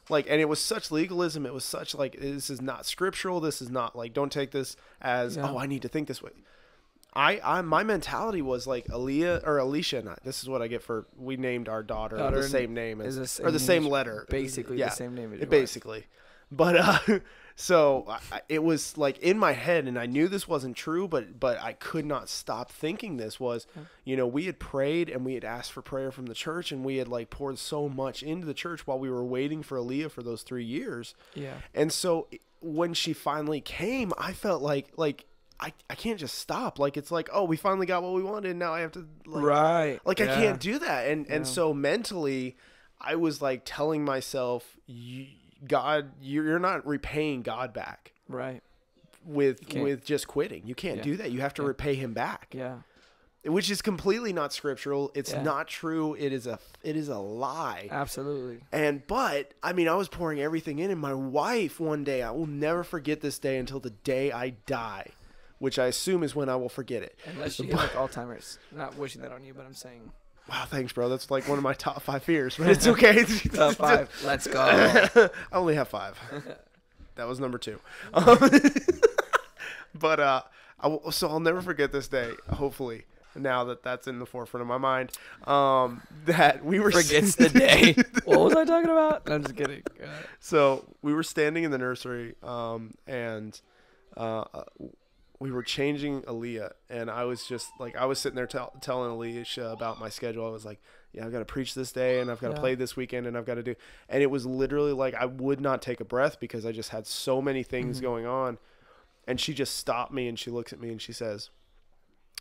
[SPEAKER 1] like, and it was such legalism. It was such like, this is not scriptural. This is not like, don't take this as, oh, I need to think this way. My mentality was like Alicia and I, this is what I get for, we named our daughter the same name as, or the same letter.
[SPEAKER 2] Basically the same name as your
[SPEAKER 1] basically. Wife. But, so it was like in my head, and I knew this wasn't true, but I could not stop thinking this was, you know, we had prayed and we had asked for prayer from the church, and we had like poured so much into the church while we were waiting for Aaliyah for those 3 years. Yeah. And so when she finally came, I felt like I can't just stop. Like, it's like, oh, we finally got what we wanted, and now I have to I can't do that. And so mentally I was like telling myself, God, you're not repaying God back, right? With just quitting, you can't do that. You have to repay Him back. Yeah, which is completely not scriptural. It's not true. It is a lie.
[SPEAKER 2] Absolutely.
[SPEAKER 1] But I mean, I was pouring everything in, and my wife one day, I will never forget this day until the day I die, which I assume is when I will forget it.
[SPEAKER 2] Unless you get like Alzheimer's. Not wishing that on you, but I'm saying.
[SPEAKER 1] Wow, thanks, bro. That's like one of my top 5 fears, but it's okay.
[SPEAKER 2] Top 5. Let's go.
[SPEAKER 1] I only have 5. That was number 2. But so I'll never forget this day. Hopefully, now that that's in the forefront of my mind, that we were
[SPEAKER 2] forgets the day. What was I talking about? I'm just kidding.
[SPEAKER 1] So we were standing in the nursery, and we were changing Aaliyah, and I was just like, I was sitting there telling Aaliyah about my schedule. I was like, yeah, I've got to preach this day, and I've got to play this weekend, and I've got to do, and it was literally like, I would not take a breath because I just had so many things going on. And she just stopped me, and she looks at me and she says,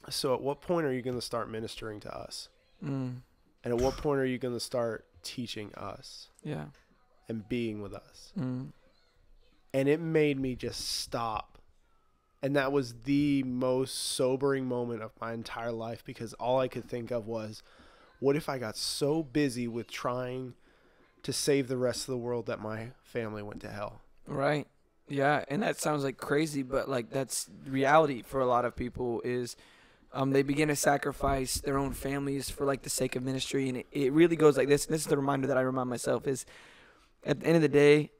[SPEAKER 1] so at what point are you going to start ministering to us? And at what point are you going to start teaching us? Yeah. And being with us? And it made me just stop. And that was the most sobering moment of my entire life, because all I could think of was, what if I got so busy with trying to save the rest of the world that my family went to hell?
[SPEAKER 2] Right. Yeah. And that sounds like crazy, but like that's reality for a lot of people is they begin to sacrifice their own families for like the sake of ministry. And it really goes like this. And this is the reminder that I remind myself is, at the end of the day,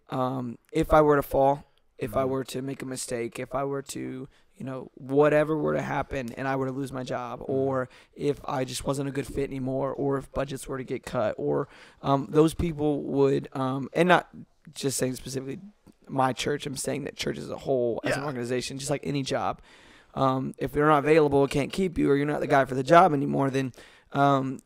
[SPEAKER 2] if I were to fall, if I were to make a mistake, if I were to, you know, whatever were to happen and I were to lose my job, or if I just wasn't a good fit anymore, or if budgets were to get cut, or those people would, and not just saying specifically my church, I'm saying that church as a whole, as an organization, just like any job, if they're not available, can't keep you, or you're not the guy for the job anymore, then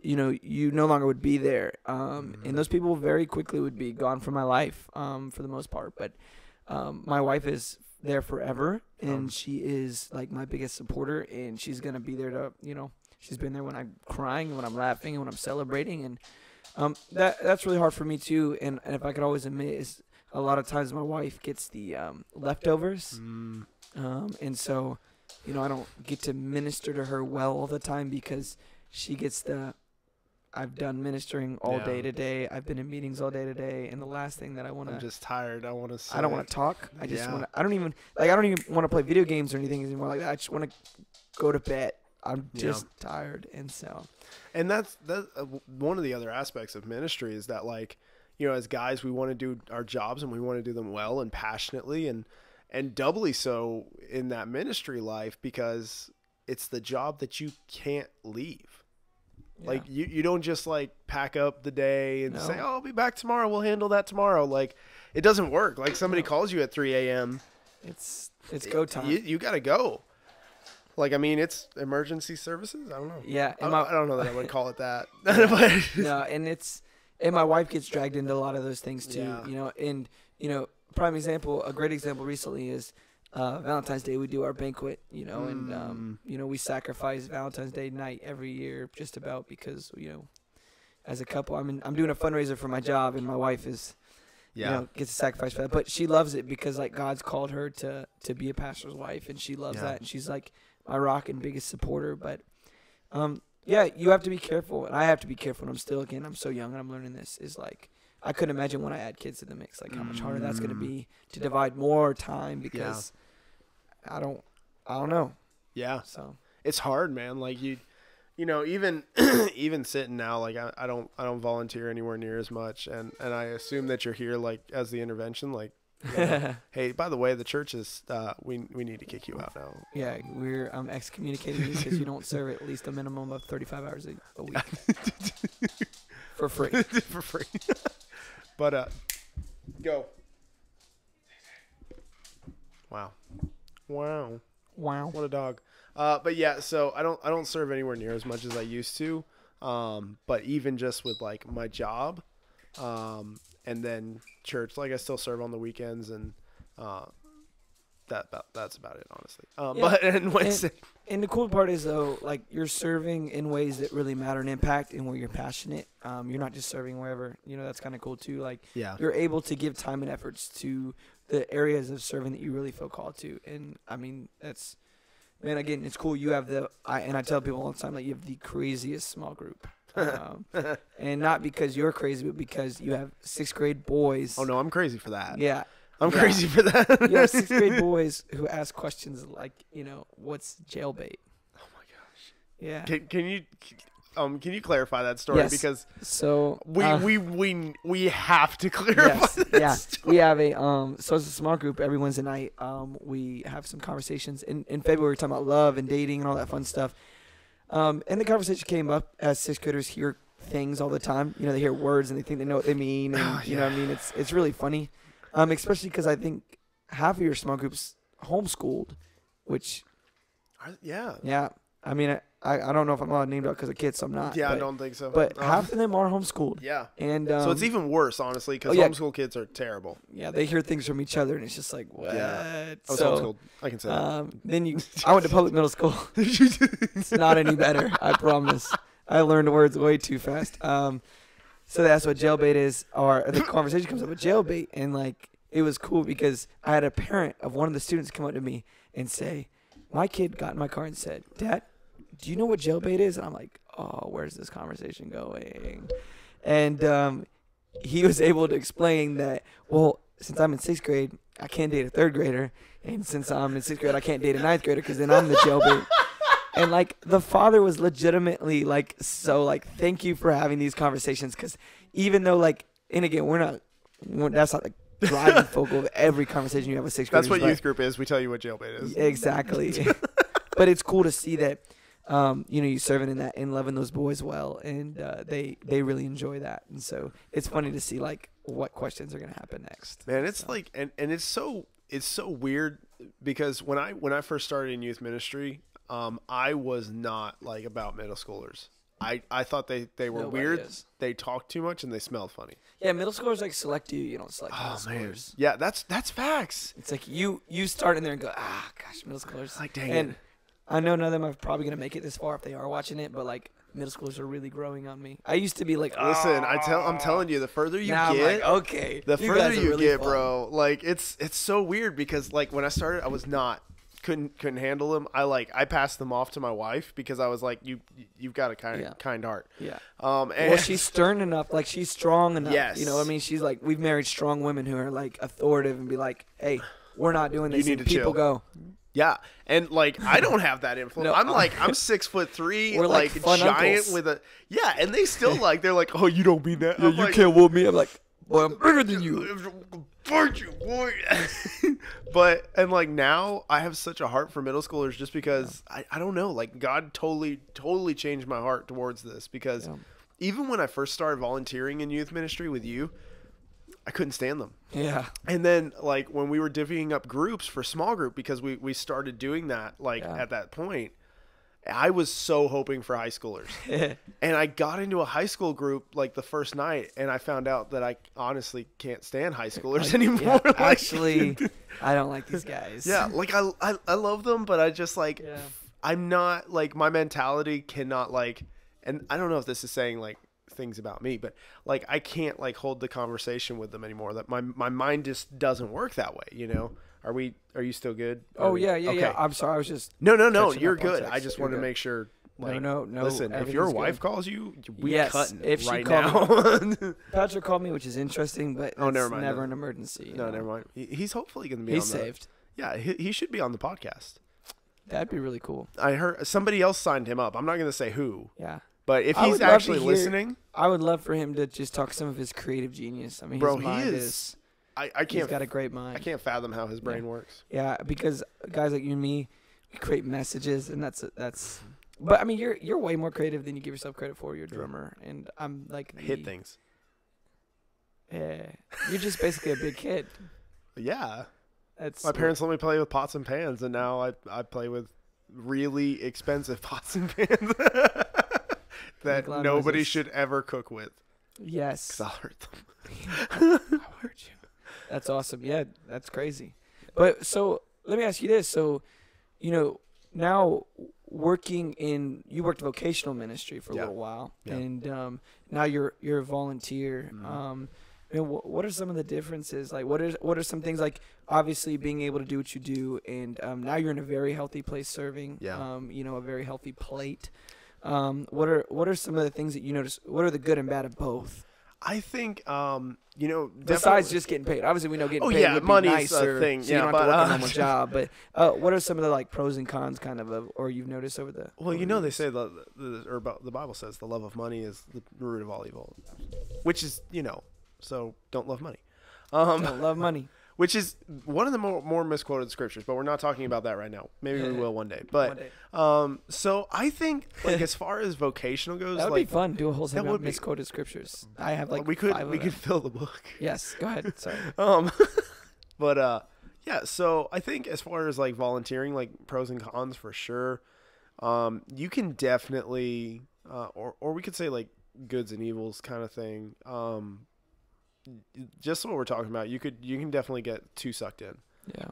[SPEAKER 2] you know, you no longer would be there. And those people very quickly would be gone from my life for the most part. But my wife is there forever, and she is like my biggest supporter, and she's going to be there to, you know, she's been there when I'm crying and when I'm laughing and when I'm celebrating. And that's really hard for me too. And if I could always admit is a lot of times my wife gets the leftovers. And so, you know, I don't get to minister to her well all the time because she gets I've done ministering all day today. I've been in meetings all day today, and the last thing that I want to...
[SPEAKER 1] I'm just tired. I want to say...
[SPEAKER 2] I don't want to talk. I just want to... I don't even want to play video games or anything anymore like that. I just want to go to bed. I'm just tired. And so,
[SPEAKER 1] and that's one of the other aspects of ministry is that, like, you know, as guys, we want to do our jobs and we want to do them well and passionately, and doubly so in that ministry life, because it's the job that you can't leave. Yeah. Like you don't just like pack up the day and say, oh, I'll be back tomorrow. We'll handle that tomorrow. Like, it doesn't work. Like, somebody calls you at 3 a.m.
[SPEAKER 2] It's go time.
[SPEAKER 1] You got to go. Like, I mean, it's emergency services. I don't know.
[SPEAKER 2] Yeah.
[SPEAKER 1] I don't know that I would call it that.
[SPEAKER 2] No, and my wife gets dragged into a lot of those things too, you know, and, you know, a great example recently is Valentine's Day. We do our banquet, you know, and, you know, we sacrifice Valentine's Day night every year just about because, you know, as a couple, I'm doing a fundraiser for my job, and my wife is, you know, gets a sacrifice for that. But she loves it because, like, God's called her to be a pastor's wife, and she loves that. And she's, like, my rock and biggest supporter. But, yeah, you have to be careful, and I have to be careful. And I'm so young, and I'm learning this. Is like, I couldn't imagine when I add kids to the mix, like how much harder that's going to be to divide more time because I don't know. Yeah. So
[SPEAKER 1] it's hard, man. Like you know, even sitting now, like I don't volunteer anywhere near as much, and I assume that you're here like as the intervention, like, you know, hey, by the way, the church is we need to kick you out now.
[SPEAKER 2] Yeah, we're excommunicating you because you don't serve at least a minimum of 35 hours a week for free.
[SPEAKER 1] For free. But go. Wow. What a dog. But yeah, so I don't serve anywhere near as much as I used to. But even just with like my job, and then church, like I still serve on the weekends, and that's about it, honestly. But
[SPEAKER 2] and the cool part is though, like, you're serving in ways that really matter and impact, and where you're passionate. You're not just serving wherever, you know. That's kind of cool too. Like, you're able to give time and efforts to the areas of serving that you really feel called to. And I mean, that's, man, again, it's cool. You have and I tell people all the time, like, you have the craziest small group. And not because you're crazy, but because you have 6th grade boys.
[SPEAKER 1] Oh no, I'm crazy for that.
[SPEAKER 2] Yeah.
[SPEAKER 1] I'm crazy for that.
[SPEAKER 2] You have 6th grade boys who ask questions like, you know, what's jailbait?
[SPEAKER 1] Oh my gosh.
[SPEAKER 2] Yeah.
[SPEAKER 1] Can you clarify that story?
[SPEAKER 2] Yes.
[SPEAKER 1] Because
[SPEAKER 2] so
[SPEAKER 1] we have to clarify that story.
[SPEAKER 2] We have so it's a small group every Wednesday night. We have some conversations in February, we're talking about love and dating and all that fun stuff. And the conversation came up as 6th graders hear things all the time. You know, they hear words and they think they know what they mean, and you know what I mean? It's really funny. Especially because I think half of your small groups homeschooled, which yeah. I mean, I don't know if I'm allowed to name out because of kids, so I'm not.
[SPEAKER 1] Yeah, I don't think so.
[SPEAKER 2] But half of them are homeschooled.
[SPEAKER 1] Yeah.
[SPEAKER 2] And
[SPEAKER 1] so it's even worse, honestly, because homeschool kids are terrible.
[SPEAKER 2] Yeah, they hear things from each other, and it's just like, what?
[SPEAKER 1] Yeah. I was homeschooled. I can say that.
[SPEAKER 2] Then I went to public middle school. It's not any better, I promise. I learned words way too fast. So that's what jailbait is, or the conversation comes up with jailbait, and like, it was cool because I had a parent of one of the students come up to me and say, my kid got in my car and said, Dad, do you know what jailbait is? And I'm like, oh, where's this conversation going? And he was able to explain that, well, since I'm in 6th grade, I can't date a 3rd grader, and since I'm in 6th grade, I can't date a 9th grader because then I'm the jailbait. And, like, the father was legitimately, like, so, like, thank you for having these conversations. Because even though, like, and again, that's not the driving focal of every conversation you have with 6th graders.
[SPEAKER 1] That's what youth group is. We tell you what jailbait is.
[SPEAKER 2] Exactly. But it's cool to see that, you know, you serving in that and loving those boys well. And they really enjoy that. And so it's funny to see, like, what questions are going to happen next.
[SPEAKER 1] Man, it's like, and it's so weird because when I first started in youth ministry, I was not like about middle schoolers. I thought they were weird. They talked too much and they smelled funny.
[SPEAKER 2] Yeah, middle schoolers like select you. You don't select middle schoolers.
[SPEAKER 1] Yeah, that's facts.
[SPEAKER 2] It's like you start in there and go, gosh, middle schoolers.
[SPEAKER 1] Like, dang
[SPEAKER 2] and
[SPEAKER 1] it.
[SPEAKER 2] I know none of them are probably gonna make it this far if they are watching it, but like, middle schoolers are really growing on me. I used to be like,
[SPEAKER 1] listen, I'm telling you, the further you
[SPEAKER 2] now
[SPEAKER 1] get,
[SPEAKER 2] I'm like, okay,
[SPEAKER 1] the further you
[SPEAKER 2] really
[SPEAKER 1] get,
[SPEAKER 2] fun.
[SPEAKER 1] bro. Like, it's so weird because like when I started, I was not. Couldn't handle them. I passed them off to my wife because I was like, you've got a kind heart.
[SPEAKER 2] Yeah.
[SPEAKER 1] And
[SPEAKER 2] well, she's stern enough, like she's strong enough.
[SPEAKER 1] Yes.
[SPEAKER 2] You know what I mean? She's like, we've married strong women who are like authoritative and be like, hey, we're not doing this.
[SPEAKER 1] You need
[SPEAKER 2] and
[SPEAKER 1] to
[SPEAKER 2] people
[SPEAKER 1] chill.
[SPEAKER 2] go,
[SPEAKER 1] Yeah, and like I don't have that influence.
[SPEAKER 2] No,
[SPEAKER 1] I'm 6'3",
[SPEAKER 2] we're like fun
[SPEAKER 1] giant
[SPEAKER 2] uncles.
[SPEAKER 1] with a and they still like they're like, oh, you don't mean that.
[SPEAKER 2] Yeah,
[SPEAKER 1] I'm
[SPEAKER 2] you
[SPEAKER 1] like,
[SPEAKER 2] can't whoop me. I'm like, boy, I'm bigger than you.
[SPEAKER 1] Fight you, boy. But and like now I have such a heart for middle schoolers just because I don't know, like God totally changed my heart towards this because even when I first started volunteering in youth ministry with you, I couldn't stand them.
[SPEAKER 2] Yeah.
[SPEAKER 1] And then like when we were divvying up groups for small group, because we started doing that at that point, I was so hoping for high schoolers. And I got into a high school group like the first night and I found out that I honestly can't stand high schoolers anymore.
[SPEAKER 2] Yeah, actually, I don't like these guys.
[SPEAKER 1] Yeah, like I love them, but I just like I'm not like my mentality cannot like, and I don't know if this is saying like things about me, but like I can't like hold the conversation with them anymore. That my mind just doesn't work that way, you know. Are you still good?
[SPEAKER 2] Yeah. I'm sorry. I was just
[SPEAKER 1] No, you're good. I just wanted to make sure. Like,
[SPEAKER 2] no.
[SPEAKER 1] Listen, if your wife calls you, we cutting
[SPEAKER 2] if she
[SPEAKER 1] right
[SPEAKER 2] called
[SPEAKER 1] now.
[SPEAKER 2] Patrick called me, which is interesting, but
[SPEAKER 1] never mind.
[SPEAKER 2] Never an emergency.
[SPEAKER 1] No, never mind. He's hopefully going to be.
[SPEAKER 2] He's saved.
[SPEAKER 1] Yeah, he should be on the podcast.
[SPEAKER 2] That'd be really cool.
[SPEAKER 1] I heard somebody else signed him up. I'm not going to say who.
[SPEAKER 2] Yeah.
[SPEAKER 1] But if he's actually listening,
[SPEAKER 2] I would love for him to just talk some of his creative genius. I mean,
[SPEAKER 1] bro,
[SPEAKER 2] his mind is.
[SPEAKER 1] I can't.
[SPEAKER 2] He's got a great mind.
[SPEAKER 1] I can't fathom how his brain works.
[SPEAKER 2] Yeah, because guys like you and me, we create messages, and that's. But I mean, you're way more creative than you give yourself credit for. You're a drummer, and I'm like
[SPEAKER 1] hit things.
[SPEAKER 2] Yeah, you're just basically a big kid.
[SPEAKER 1] Yeah,
[SPEAKER 2] that's
[SPEAKER 1] my parents let me play with pots and pans, and now I play with really expensive pots and pans that nobody should ever cook with.
[SPEAKER 2] Yes,
[SPEAKER 1] 'cause I'll hurt them.
[SPEAKER 2] I'll hurt you. That's awesome. Yeah, that's crazy. But so let me ask you this. So, now you worked vocational ministry for a little while, and now you're a volunteer. What are some of the differences? Like, what are some things, like obviously being able to do what you do, and now you're in a very healthy place serving. A very healthy plate. What are some of the things that you notice? What are the good and bad of both?
[SPEAKER 1] I think,
[SPEAKER 2] besides just getting paid. Obviously, we know getting paid would be
[SPEAKER 1] money's
[SPEAKER 2] nicer,
[SPEAKER 1] a thing.
[SPEAKER 2] so you don't have to work a normal job. But what are some of the like pros and cons, kind of you've noticed over the?
[SPEAKER 1] Well, they say the Bible says the love of money is the root of all evil, which is so don't love money.
[SPEAKER 2] Don't love money.
[SPEAKER 1] Which is one of the more misquoted scriptures, but we're not talking about that right now. Maybe we will one day. But so I think like as far as vocational goes,
[SPEAKER 2] that would be fun. Do a whole segment
[SPEAKER 1] would
[SPEAKER 2] of misquoted scriptures. I have like
[SPEAKER 1] we could fill the book.
[SPEAKER 2] Yes, go ahead. Sorry.
[SPEAKER 1] But so I think as far as like volunteering, like pros and cons for sure. You can definitely or we could say like goods and evils kind of thing. Just what we're talking about, you can definitely get too sucked in. Yeah.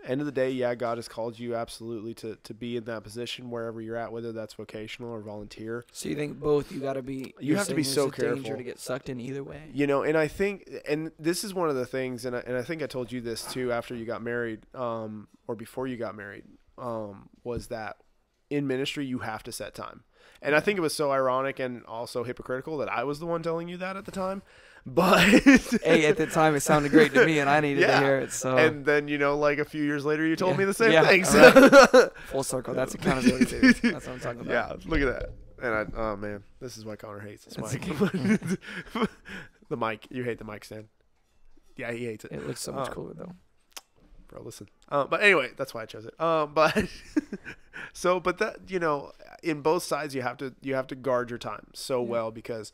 [SPEAKER 1] End of the day, God has called you absolutely to be in that position wherever you're at, whether that's vocational or volunteer.
[SPEAKER 2] So you think both you got to be?
[SPEAKER 1] You have to be so careful.
[SPEAKER 2] Danger to get sucked in either way.
[SPEAKER 1] And I think, and this is one of the things, and I think I told you this too after you got married, or before you got married, was that in ministry you have to set time. And I think it was so ironic and also hypocritical that I was the one telling you that at the time. But
[SPEAKER 2] hey, at the time it sounded great to me, and I needed to hear it. So,
[SPEAKER 1] and then like a few years later, you told me the same thing.
[SPEAKER 2] Right. Full circle. That's accountability too. That's what I'm talking about.
[SPEAKER 1] Yeah, look at that. And oh man, this is why Connor hates this mic. The mic. You hate the mic stand. Yeah, he hates it.
[SPEAKER 2] It looks so much cooler though.
[SPEAKER 1] Bro, listen. But anyway, that's why I chose it. But but that in both sides you have to guard your time so well because.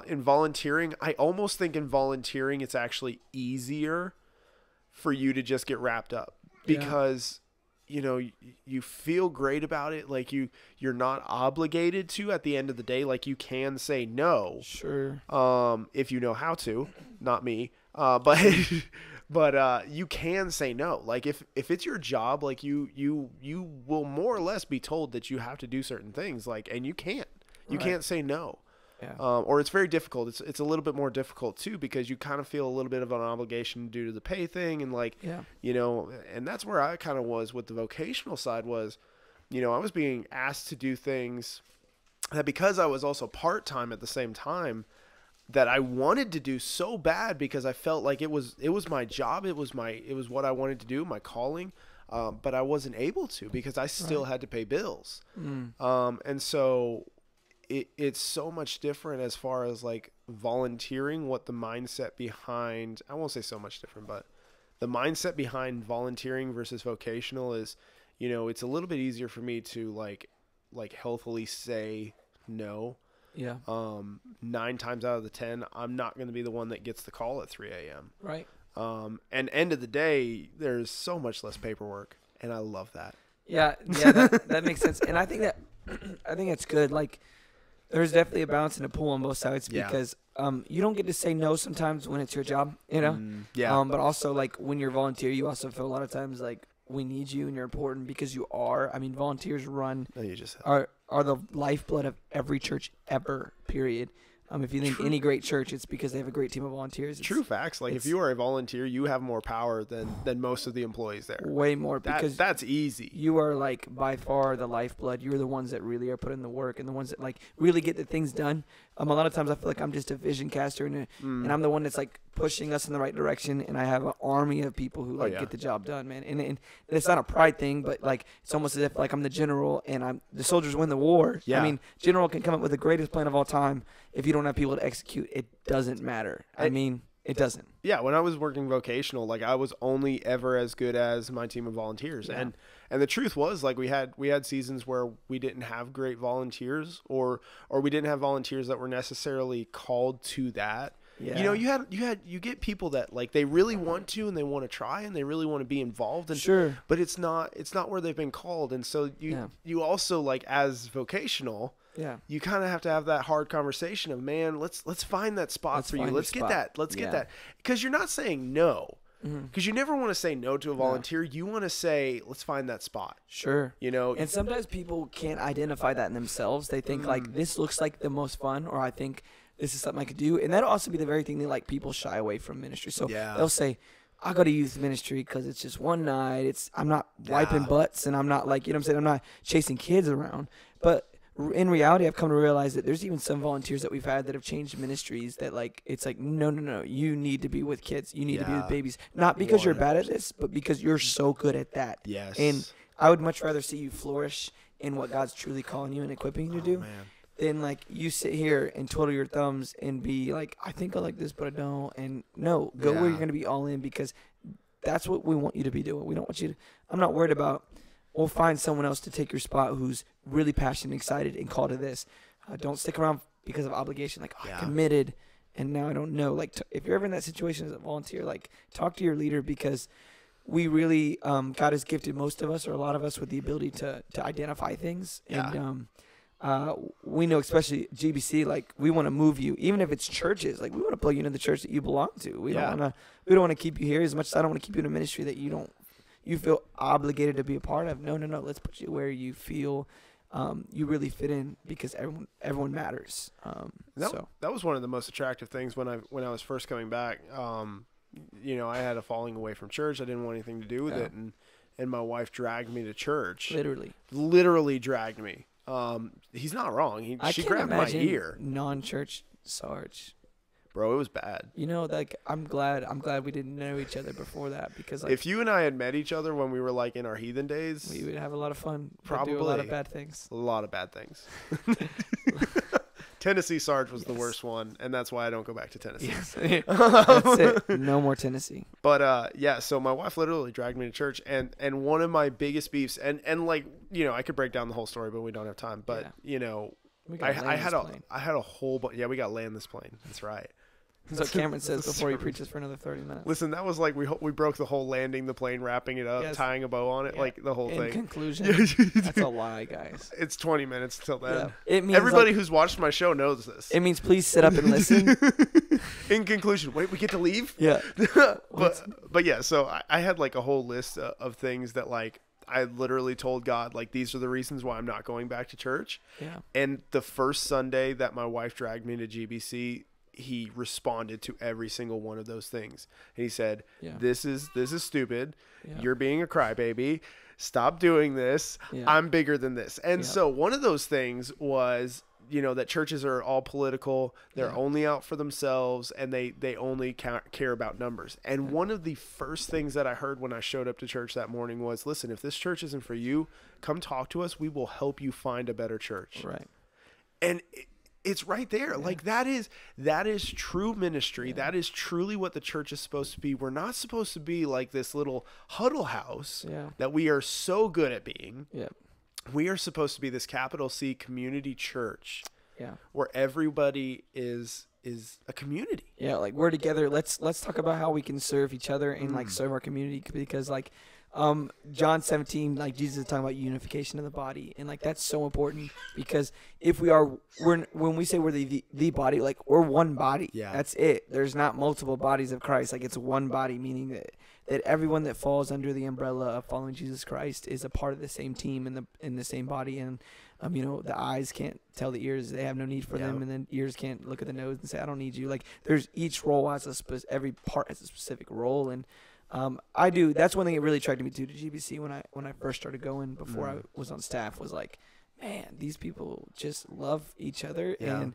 [SPEAKER 1] In volunteering, I almost think in volunteering it's actually easier for you to just get wrapped up because you feel great about it. Like you're not obligated to at the end of the day. Like you can say no.
[SPEAKER 2] Sure.
[SPEAKER 1] If you know how to, not me. But you can say no. Like if it's your job, like you will more or less be told that you have to do certain things. Like and you can't say no.
[SPEAKER 2] Yeah.
[SPEAKER 1] Or it's very difficult. It's a little bit more difficult too because you kind of feel a little bit of an obligation due to the pay thing and and that's where I kind of was with the vocational side was, I was being asked to do things that because I was also part-time at the same time that I wanted to do so bad because I felt like it was my job. It was what I wanted to do, my calling. but I wasn't able to because I still had to pay bills.
[SPEAKER 2] Mm.
[SPEAKER 1] And so it's so much different as far as like volunteering, what the mindset behind, I won't say so much different, but the mindset behind volunteering versus vocational is, you know, it's a little bit easier for me to like healthily say no.
[SPEAKER 2] Yeah.
[SPEAKER 1] 9 times out of the 10, I'm not going to be the one that gets the call at 3 a.m.
[SPEAKER 2] Right.
[SPEAKER 1] And end of the day, there's so much less paperwork, and I love that.
[SPEAKER 2] Yeah, that makes sense. And I think it's good. Like, there's definitely a balance and a pull on both sides because you don't get to say no sometimes when it's your job, you know? But also, like, when you're volunteer, you also feel a lot of times like we need you and you're important because you are. I mean, volunteers are the lifeblood of every church ever, period. If you think any great church, it's because they have a great team of volunteers.
[SPEAKER 1] True facts. Like if you are a volunteer, you have more power than most of the employees there.
[SPEAKER 2] Way more because
[SPEAKER 1] that's easy.
[SPEAKER 2] You are like by far the lifeblood. You're the ones that really are putting the work and the ones that like really get the things done. A lot of times I feel like I'm just a vision caster and I'm the one that's like pushing us in the right direction. And I have an army of people who get the job done, man. And it's not a pride thing, but like it's almost as if like I'm the general and the soldiers win the war.
[SPEAKER 1] Yeah.
[SPEAKER 2] I mean, general can come up with the greatest plan of all time. If you don't have people to execute, it doesn't matter. I mean, it doesn't.
[SPEAKER 1] Yeah, when I was working vocational, like I was only ever as good as my team of volunteers. Yeah. And the truth was like we had seasons where we didn't have great volunteers or we didn't have volunteers that were necessarily called to that. Yeah. You know, you get people that like they really want to and they want to try and they really want to be involved and
[SPEAKER 2] sure.
[SPEAKER 1] But it's not where they've been called. And so you also like as vocational, you kind of have to have that hard conversation of, man, let's find that spot for you. Let's get that. Because you're not saying no. Because you never want to say no to a volunteer. You want to say, let's find that spot.
[SPEAKER 2] Sure.
[SPEAKER 1] You know?
[SPEAKER 2] And sometimes people can't identify that in themselves. They think like this looks like the most fun, or I think this is something I could do. And that'll also be the very thing that like people shy away from ministry. So they'll say, I go to youth ministry because it's just one night. I'm not wiping butts and I'm not like, you know what I'm saying? I'm not chasing kids around. But in reality, I've come to realize that there's even some volunteers that we've had that have changed ministries that like, it's like, no, you need to be with kids. You need to be with babies. Not because you're bad at this, but because you're so good at that.
[SPEAKER 1] Yes.
[SPEAKER 2] And I would much rather see you flourish in what God's truly calling you and equipping you to do than like you sit here and twiddle your thumbs and be like, I think I like this, but I don't. And no, go where you're going to be all in because that's what we want you to be doing. We don't want you to, I'm not worried about, we'll find someone else to take your spot who's really passionate, excited, and called to this. Don't stick around because of obligation. Like, I committed, and now I don't know. Like, if you're ever in that situation as a volunteer, like, talk to your leader because we really, God has gifted most of us or a lot of us with the ability to identify things.
[SPEAKER 1] Yeah.
[SPEAKER 2] And we know, especially GBC, like, we want to move you, even if it's churches. Like, we want to plug you into the church that you belong to. We don't want to keep you here as much as I don't want to keep you in a ministry that you feel obligated to be a part of. No. Let's put you where you feel you really fit in because everyone matters.
[SPEAKER 1] That was one of the most attractive things when I was first coming back. You know, I had a falling away from church. I didn't want anything to do with it, and my wife dragged me to church. Literally dragged me. He's not wrong. She grabbed my ear.
[SPEAKER 2] Non-church Sarge.
[SPEAKER 1] Bro, it was bad.
[SPEAKER 2] You know, like I'm glad we didn't know each other before that because like,
[SPEAKER 1] if you and I had met each other when we were like in our heathen days,
[SPEAKER 2] we would have a lot of fun.
[SPEAKER 1] Probably
[SPEAKER 2] do a lot of bad things.
[SPEAKER 1] A lot of bad things. Tennessee Sarge was the worst one, and that's why I don't go back to Tennessee.
[SPEAKER 2] Yes. That's it. No more Tennessee.
[SPEAKER 1] But so my wife literally dragged me to church, and one of my biggest beefs, and like, you know, I could break down the whole story, but we don't have time. But you know, I had a whole we got land this plane. That's right.
[SPEAKER 2] That's what Cameron says before he preaches for another 30 minutes.
[SPEAKER 1] Listen, that was like we broke the whole landing the plane, wrapping it up, tying a bow on it, like the whole thing.
[SPEAKER 2] In conclusion, that's a lie, guys.
[SPEAKER 1] It's 20 minutes till then.
[SPEAKER 2] Yeah. It means
[SPEAKER 1] everybody who's watched my show knows this.
[SPEAKER 2] It means please sit up and listen.
[SPEAKER 1] In conclusion, wait, we get to leave?
[SPEAKER 2] Yeah.
[SPEAKER 1] but yeah, so I had like a whole list of things that like I literally told God, like, these are the reasons why I'm not going back to church.
[SPEAKER 2] Yeah.
[SPEAKER 1] And the first Sunday that my wife dragged me to GBC, he responded to every single one of those things. And he said, this is stupid. Yeah. You're being a crybaby. Stop doing this. Yeah. I'm bigger than this. And so one of those things was that churches are all political. They're only out for themselves, and they only care about numbers. And one of the first things that I heard when I showed up to church that morning was, listen, if this church isn't for you, come talk to us. We will help you find a better church.
[SPEAKER 2] Right.
[SPEAKER 1] And it's right there. Like that is true ministry. That is truly what the church is supposed to be. We're not supposed to be like this little huddle house that we are so good at being.
[SPEAKER 2] Yeah.
[SPEAKER 1] We are supposed to be this capital C community church.
[SPEAKER 2] Yeah.
[SPEAKER 1] Where everybody is a community.
[SPEAKER 2] Yeah, like we're together. Let's talk about how we can serve each other and like serve our community, because like John 17, like Jesus is talking about unification of the body, and like that's so important, because if when we say we're the body, like we're one body.
[SPEAKER 1] Yeah.
[SPEAKER 2] That's it. There's not multiple bodies of Christ. Like it's one body, meaning that everyone that falls under the umbrella of following Jesus Christ is a part of the same team in the same body. And the eyes can't tell the ears they have no need for them, and then ears can't look at the nose and say I don't need you. Like there's each role has every part has a specific role. And that's one thing that really attracted me to GBC when I first started going before I was on staff, was like, man, these people just love each other. And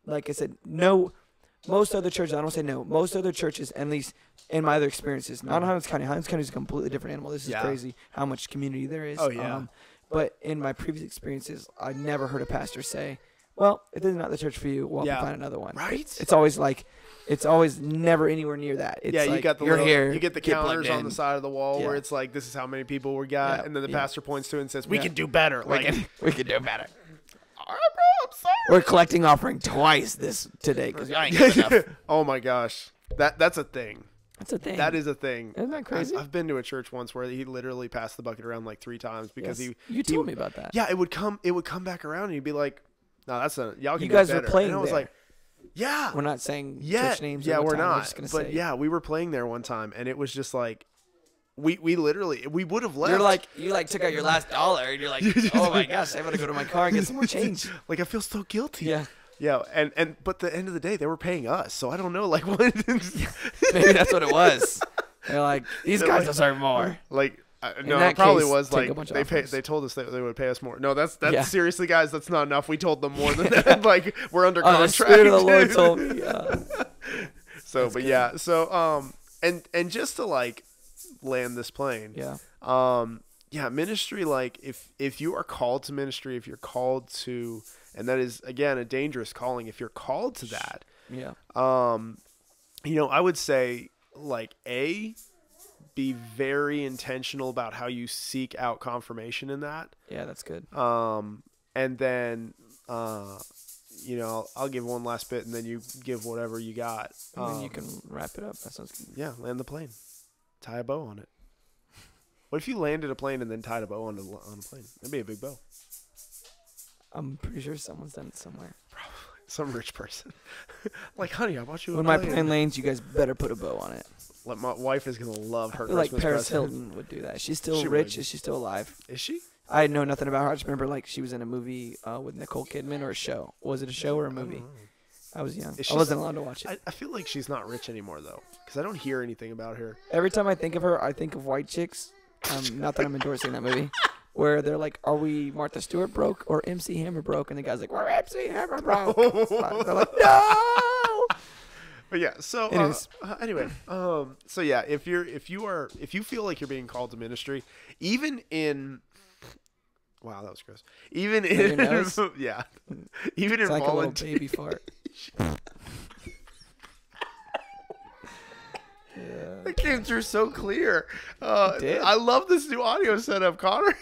[SPEAKER 2] like I said, most other churches, I don't say no, most other churches, at least in my other experiences, not Highlands County. Highlands County is a completely different animal. This is crazy how much community there is.
[SPEAKER 1] Oh, yeah.
[SPEAKER 2] But in my previous experiences, I never heard a pastor say, well, if this is not the church for you, we'll have to find another one.
[SPEAKER 1] Right?
[SPEAKER 2] It's always never anywhere near that. It's
[SPEAKER 1] you
[SPEAKER 2] like,
[SPEAKER 1] got the you get the counters on the side of the wall where
[SPEAKER 2] Yeah.
[SPEAKER 1] it's like, this is how many people we got. And then the pastor points to it and says, we
[SPEAKER 2] Yeah.
[SPEAKER 1] can do better. Like,
[SPEAKER 2] we can do better.
[SPEAKER 1] all right, bro, I'm sorry.
[SPEAKER 2] We're collecting offering twice today because I ain't good enough.
[SPEAKER 1] Oh my gosh. That's a thing.
[SPEAKER 2] That's a thing.
[SPEAKER 1] That is a thing.
[SPEAKER 2] Isn't that crazy?
[SPEAKER 1] I've been to a church once where he literally passed the bucket around like 3 times because
[SPEAKER 2] You told me about that.
[SPEAKER 1] Yeah, it would come back around and he'd be like, no, that's not, y'all can
[SPEAKER 2] You
[SPEAKER 1] do
[SPEAKER 2] guys
[SPEAKER 1] better.
[SPEAKER 2] were playing
[SPEAKER 1] and I was
[SPEAKER 2] there.
[SPEAKER 1] like, yeah.
[SPEAKER 2] We're not saying church names.
[SPEAKER 1] Yeah, we're not.
[SPEAKER 2] Just gonna
[SPEAKER 1] But
[SPEAKER 2] say,
[SPEAKER 1] yeah, we were playing there one time and it was just like, we literally, we would have left.
[SPEAKER 2] you took out your last dollar and you're like, oh my gosh, I'm gonna go to my car and get some more change.
[SPEAKER 1] Like, I feel so guilty.
[SPEAKER 2] Yeah.
[SPEAKER 1] Yeah, but at the end of the day, they were paying us, so I don't know, like, what?
[SPEAKER 2] Maybe that's what it was. They're like, these guys deserve more.
[SPEAKER 1] Like, no,
[SPEAKER 2] that
[SPEAKER 1] it probably
[SPEAKER 2] case,
[SPEAKER 1] was
[SPEAKER 2] take a
[SPEAKER 1] like
[SPEAKER 2] bunch of
[SPEAKER 1] they
[SPEAKER 2] offerings.
[SPEAKER 1] they told us they would pay us more. No, that's
[SPEAKER 2] Yeah.
[SPEAKER 1] seriously, guys, that's not enough. We told them more than that. Like, we're under
[SPEAKER 2] Oh, the
[SPEAKER 1] contract.
[SPEAKER 2] Spirit of the Lord told me.
[SPEAKER 1] So, but yeah, so and just to like land this plane.
[SPEAKER 2] Yeah.
[SPEAKER 1] Ministry, like if you are called to ministry, if you're called to, and that is again a dangerous calling. If you're called to that,
[SPEAKER 2] Yeah.
[SPEAKER 1] I would say like be very intentional about how you seek out confirmation in that.
[SPEAKER 2] Yeah, that's good.
[SPEAKER 1] And then, I'll give one last bit and then you give whatever you got.
[SPEAKER 2] And then you can wrap it up. That sounds good.
[SPEAKER 1] Yeah, land the plane. Tie a bow on it. What if you landed a plane and then tied a bow on a plane? That'd be a big bow.
[SPEAKER 2] I'm pretty sure someone's done it somewhere.
[SPEAKER 1] Probably. Some rich person. Like, honey, I bought you a
[SPEAKER 2] When
[SPEAKER 1] plane.
[SPEAKER 2] my plane lands, you guys better put a bow on it.
[SPEAKER 1] Like, my wife is going to love her
[SPEAKER 2] Like
[SPEAKER 1] Christmas
[SPEAKER 2] Paris
[SPEAKER 1] present.
[SPEAKER 2] Hilton would do that. She's still
[SPEAKER 1] She
[SPEAKER 2] rich.
[SPEAKER 1] would.
[SPEAKER 2] Is she still alive?
[SPEAKER 1] Is she?
[SPEAKER 2] I know nothing about her. I just remember like she was in a movie with Nicole Kidman, or a show. Was it a show or a movie? I was young.
[SPEAKER 1] Is
[SPEAKER 2] I
[SPEAKER 1] she-
[SPEAKER 2] wasn't allowed to watch it.
[SPEAKER 1] I feel like she's not rich anymore, though, because I don't hear anything about her.
[SPEAKER 2] Every time I think of her, I think of White Chicks. Not that I'm endorsing that movie. Where they're like, are we Martha Stewart broke or MC Hammer broke? And the guy's like, we're MC Hammer broke. They're like, no.
[SPEAKER 1] But yeah, so anyway, so yeah, if you feel like you're being called to ministry, even in, wow, that was gross. Even in, yeah, even
[SPEAKER 2] It's
[SPEAKER 1] in
[SPEAKER 2] like a little
[SPEAKER 1] volunteer.
[SPEAKER 2] baby fart. Yeah.
[SPEAKER 1] It came through so clear.
[SPEAKER 2] did.
[SPEAKER 1] I love this new audio setup, Connor.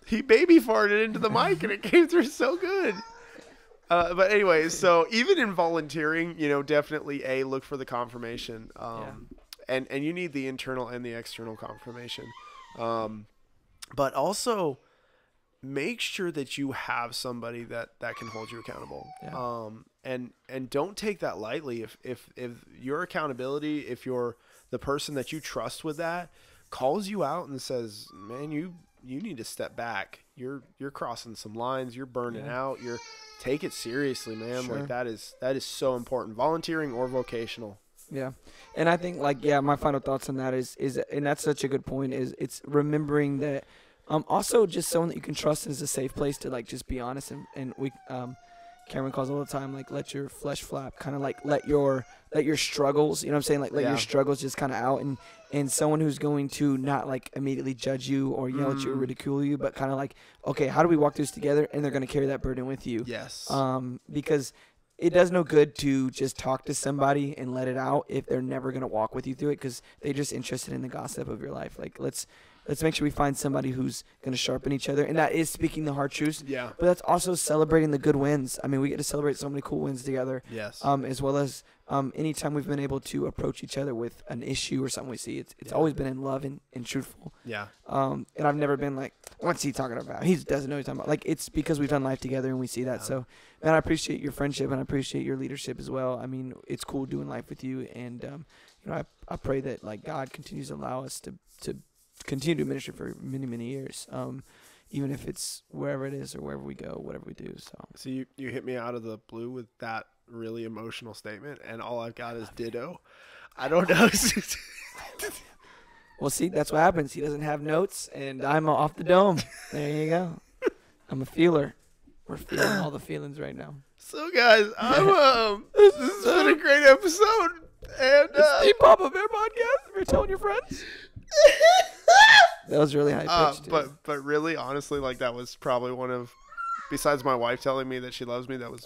[SPEAKER 1] He baby farted into the mic and it came through so good. But anyway, so even in volunteering, definitely look for the confirmation. And you need the internal and the external confirmation. But also make sure that you have somebody that can hold you accountable.
[SPEAKER 2] Yeah.
[SPEAKER 1] And don't take that lightly. If your accountability, if you're the person that you trust with that calls you out and says, man, you need to step back. You're crossing some lines. You're burning out. Take it seriously, man.
[SPEAKER 2] Sure.
[SPEAKER 1] Like that is so important. Volunteering or vocational.
[SPEAKER 2] Yeah. And I think my final thoughts on that is and that's such a good point, is it's remembering that Also, just someone that you can trust and is a safe place to like just be honest and we Cameron calls all the time like let your flesh flap, kind of like let your struggles, you know what I'm saying, like let your struggles just kind of out, and someone who's going to not like immediately judge you or yell at you or ridicule you, but kind of like, okay, how do we walk through this together, and they're going to carry that burden with you.
[SPEAKER 1] Yes.
[SPEAKER 2] Because it does no good to just talk to somebody and let it out if they're never going to walk with you through it, because they're just interested in the gossip of your life. Like let's make sure we find somebody who's going to sharpen each other, and that is speaking the hard truths.
[SPEAKER 1] Yeah.
[SPEAKER 2] But that's also celebrating the good wins. I mean, we get to celebrate so many cool wins together.
[SPEAKER 1] Yes.
[SPEAKER 2] As well as anytime we've been able to approach each other with an issue or something we see, it's always been in love and truthful.
[SPEAKER 1] Yeah.
[SPEAKER 2] And I've never been like, what's he talking about? He doesn't know what he's talking about. Like, it's because we've done life together and we see that. So, man, I appreciate your friendship and I appreciate your leadership as well. I mean, it's cool doing life with you, and you know, I pray that like God continues to allow us to continue to minister for many, many years, even if it's wherever it is or wherever we go, whatever we do.
[SPEAKER 1] So you hit me out of the blue with that really emotional statement, and all I've got is ditto. I don't know.
[SPEAKER 2] Well, see, that's what happens. He doesn't have notes, and I'm off the dome. There you go. I'm a feeler. We're feeling all the feelings right now.
[SPEAKER 1] So, guys, this has been a great episode, and
[SPEAKER 2] it's the Papa Bear Podcast. If you're telling your friends. That was really high pitched.
[SPEAKER 1] But really, honestly, like that was probably one of, besides my wife telling me that she loves me, that was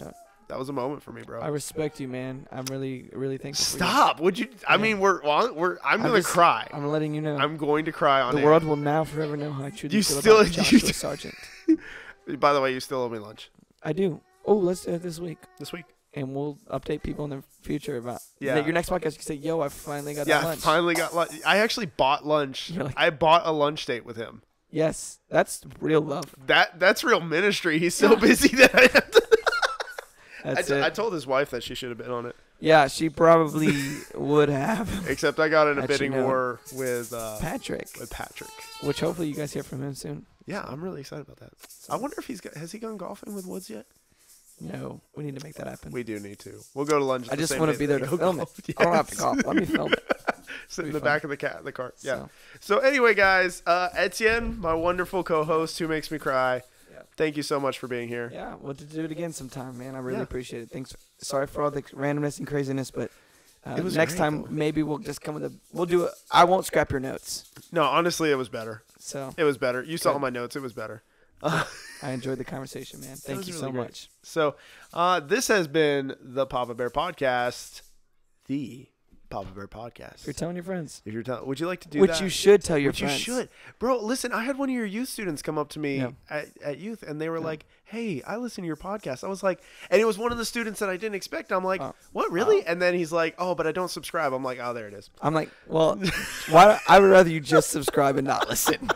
[SPEAKER 1] a moment for me, bro.
[SPEAKER 2] I respect you, man. I'm really, really thankful.
[SPEAKER 1] Stop! Would you? I mean, I'm gonna cry.
[SPEAKER 2] I'm letting you know.
[SPEAKER 1] I'm going to cry on
[SPEAKER 2] the
[SPEAKER 1] air.
[SPEAKER 2] world will now forever know how I truly feel
[SPEAKER 1] still,
[SPEAKER 2] about Joshua Sargent.
[SPEAKER 1] By the way, you still owe me lunch.
[SPEAKER 2] I do. Oh, let's do it this week.
[SPEAKER 1] This week.
[SPEAKER 2] And we'll update people in the future about
[SPEAKER 1] your
[SPEAKER 2] next podcast. You can say, "Yo, I finally got that lunch."
[SPEAKER 1] Yeah, finally got lunch. I actually bought lunch.
[SPEAKER 2] Like,
[SPEAKER 1] I bought a lunch date with him.
[SPEAKER 2] Yes, that's real love.
[SPEAKER 1] That's real ministry. He's so busy that I have to.
[SPEAKER 2] That's
[SPEAKER 1] I told his wife that she should have been on it.
[SPEAKER 2] Yeah, she probably would have.
[SPEAKER 1] Except I got in a bidding war with
[SPEAKER 2] Patrick.
[SPEAKER 1] With Patrick,
[SPEAKER 2] which hopefully you guys hear from him soon.
[SPEAKER 1] Yeah, I'm really excited about that. I wonder if has he gone golfing with Woods yet?
[SPEAKER 2] No, we need to make that happen.
[SPEAKER 1] We do need to. We'll go to lunch.
[SPEAKER 2] I just want to be there to film it. Yes. I don't have to golf. Let me film it.
[SPEAKER 1] Sit in the back of the car. Yeah. So anyway, guys, Etienne, my wonderful co-host who makes me cry. Yeah. Thank you so much for being here.
[SPEAKER 2] Yeah, we'll do it again sometime, man. I really appreciate it. Thanks. Sorry for all the randomness and craziness, but next time maybe we'll just come with we'll do it. I won't scrap your notes.
[SPEAKER 1] No, honestly, it was better.
[SPEAKER 2] So
[SPEAKER 1] it was better. You saw my notes. It was better.
[SPEAKER 2] I enjoyed the conversation, man. Thank you so much.
[SPEAKER 1] So this has been the Papa Bear Podcast, the Papa Bear Podcast.
[SPEAKER 2] If you're telling your friends.
[SPEAKER 1] Would you like to do
[SPEAKER 2] that?
[SPEAKER 1] Which
[SPEAKER 2] you should tell your friends.
[SPEAKER 1] Which you should. Bro, listen, I had one of your youth students come up to me at youth, and they were like, hey, I listen to your podcast. I was like, and it was one of the students that I didn't expect. I'm like, what, really? And then he's like, oh, but I don't subscribe. I'm like, oh, there it is.
[SPEAKER 2] I'm like, well, I would rather you just subscribe and not listen.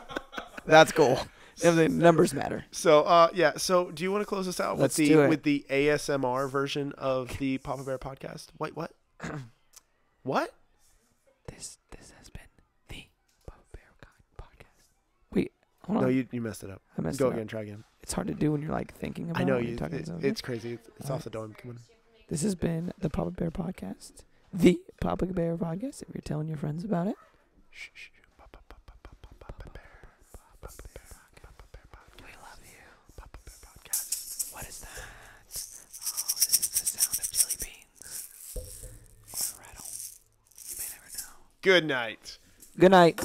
[SPEAKER 2] That's cool. The numbers matter.
[SPEAKER 1] So, So, do you want to close us out with the ASMR version of the Papa Bear Podcast? Wait, what? What?
[SPEAKER 2] This has been the Papa Bear Podcast. Wait, hold on.
[SPEAKER 1] No, you messed it up.
[SPEAKER 2] I messed
[SPEAKER 1] it up.
[SPEAKER 2] Go
[SPEAKER 1] again. Try again.
[SPEAKER 2] It's hard to do when you're like thinking about.
[SPEAKER 1] I know
[SPEAKER 2] you.
[SPEAKER 1] It's crazy. It's off the dome. Come on.
[SPEAKER 2] This has been the Papa Bear Podcast. The Papa Bear Podcast. If you're telling your friends about it. Shh. What is that? Oh, this is the sound of jelly beans. Or a rattle. You may never know.
[SPEAKER 1] Good night.
[SPEAKER 2] Good night.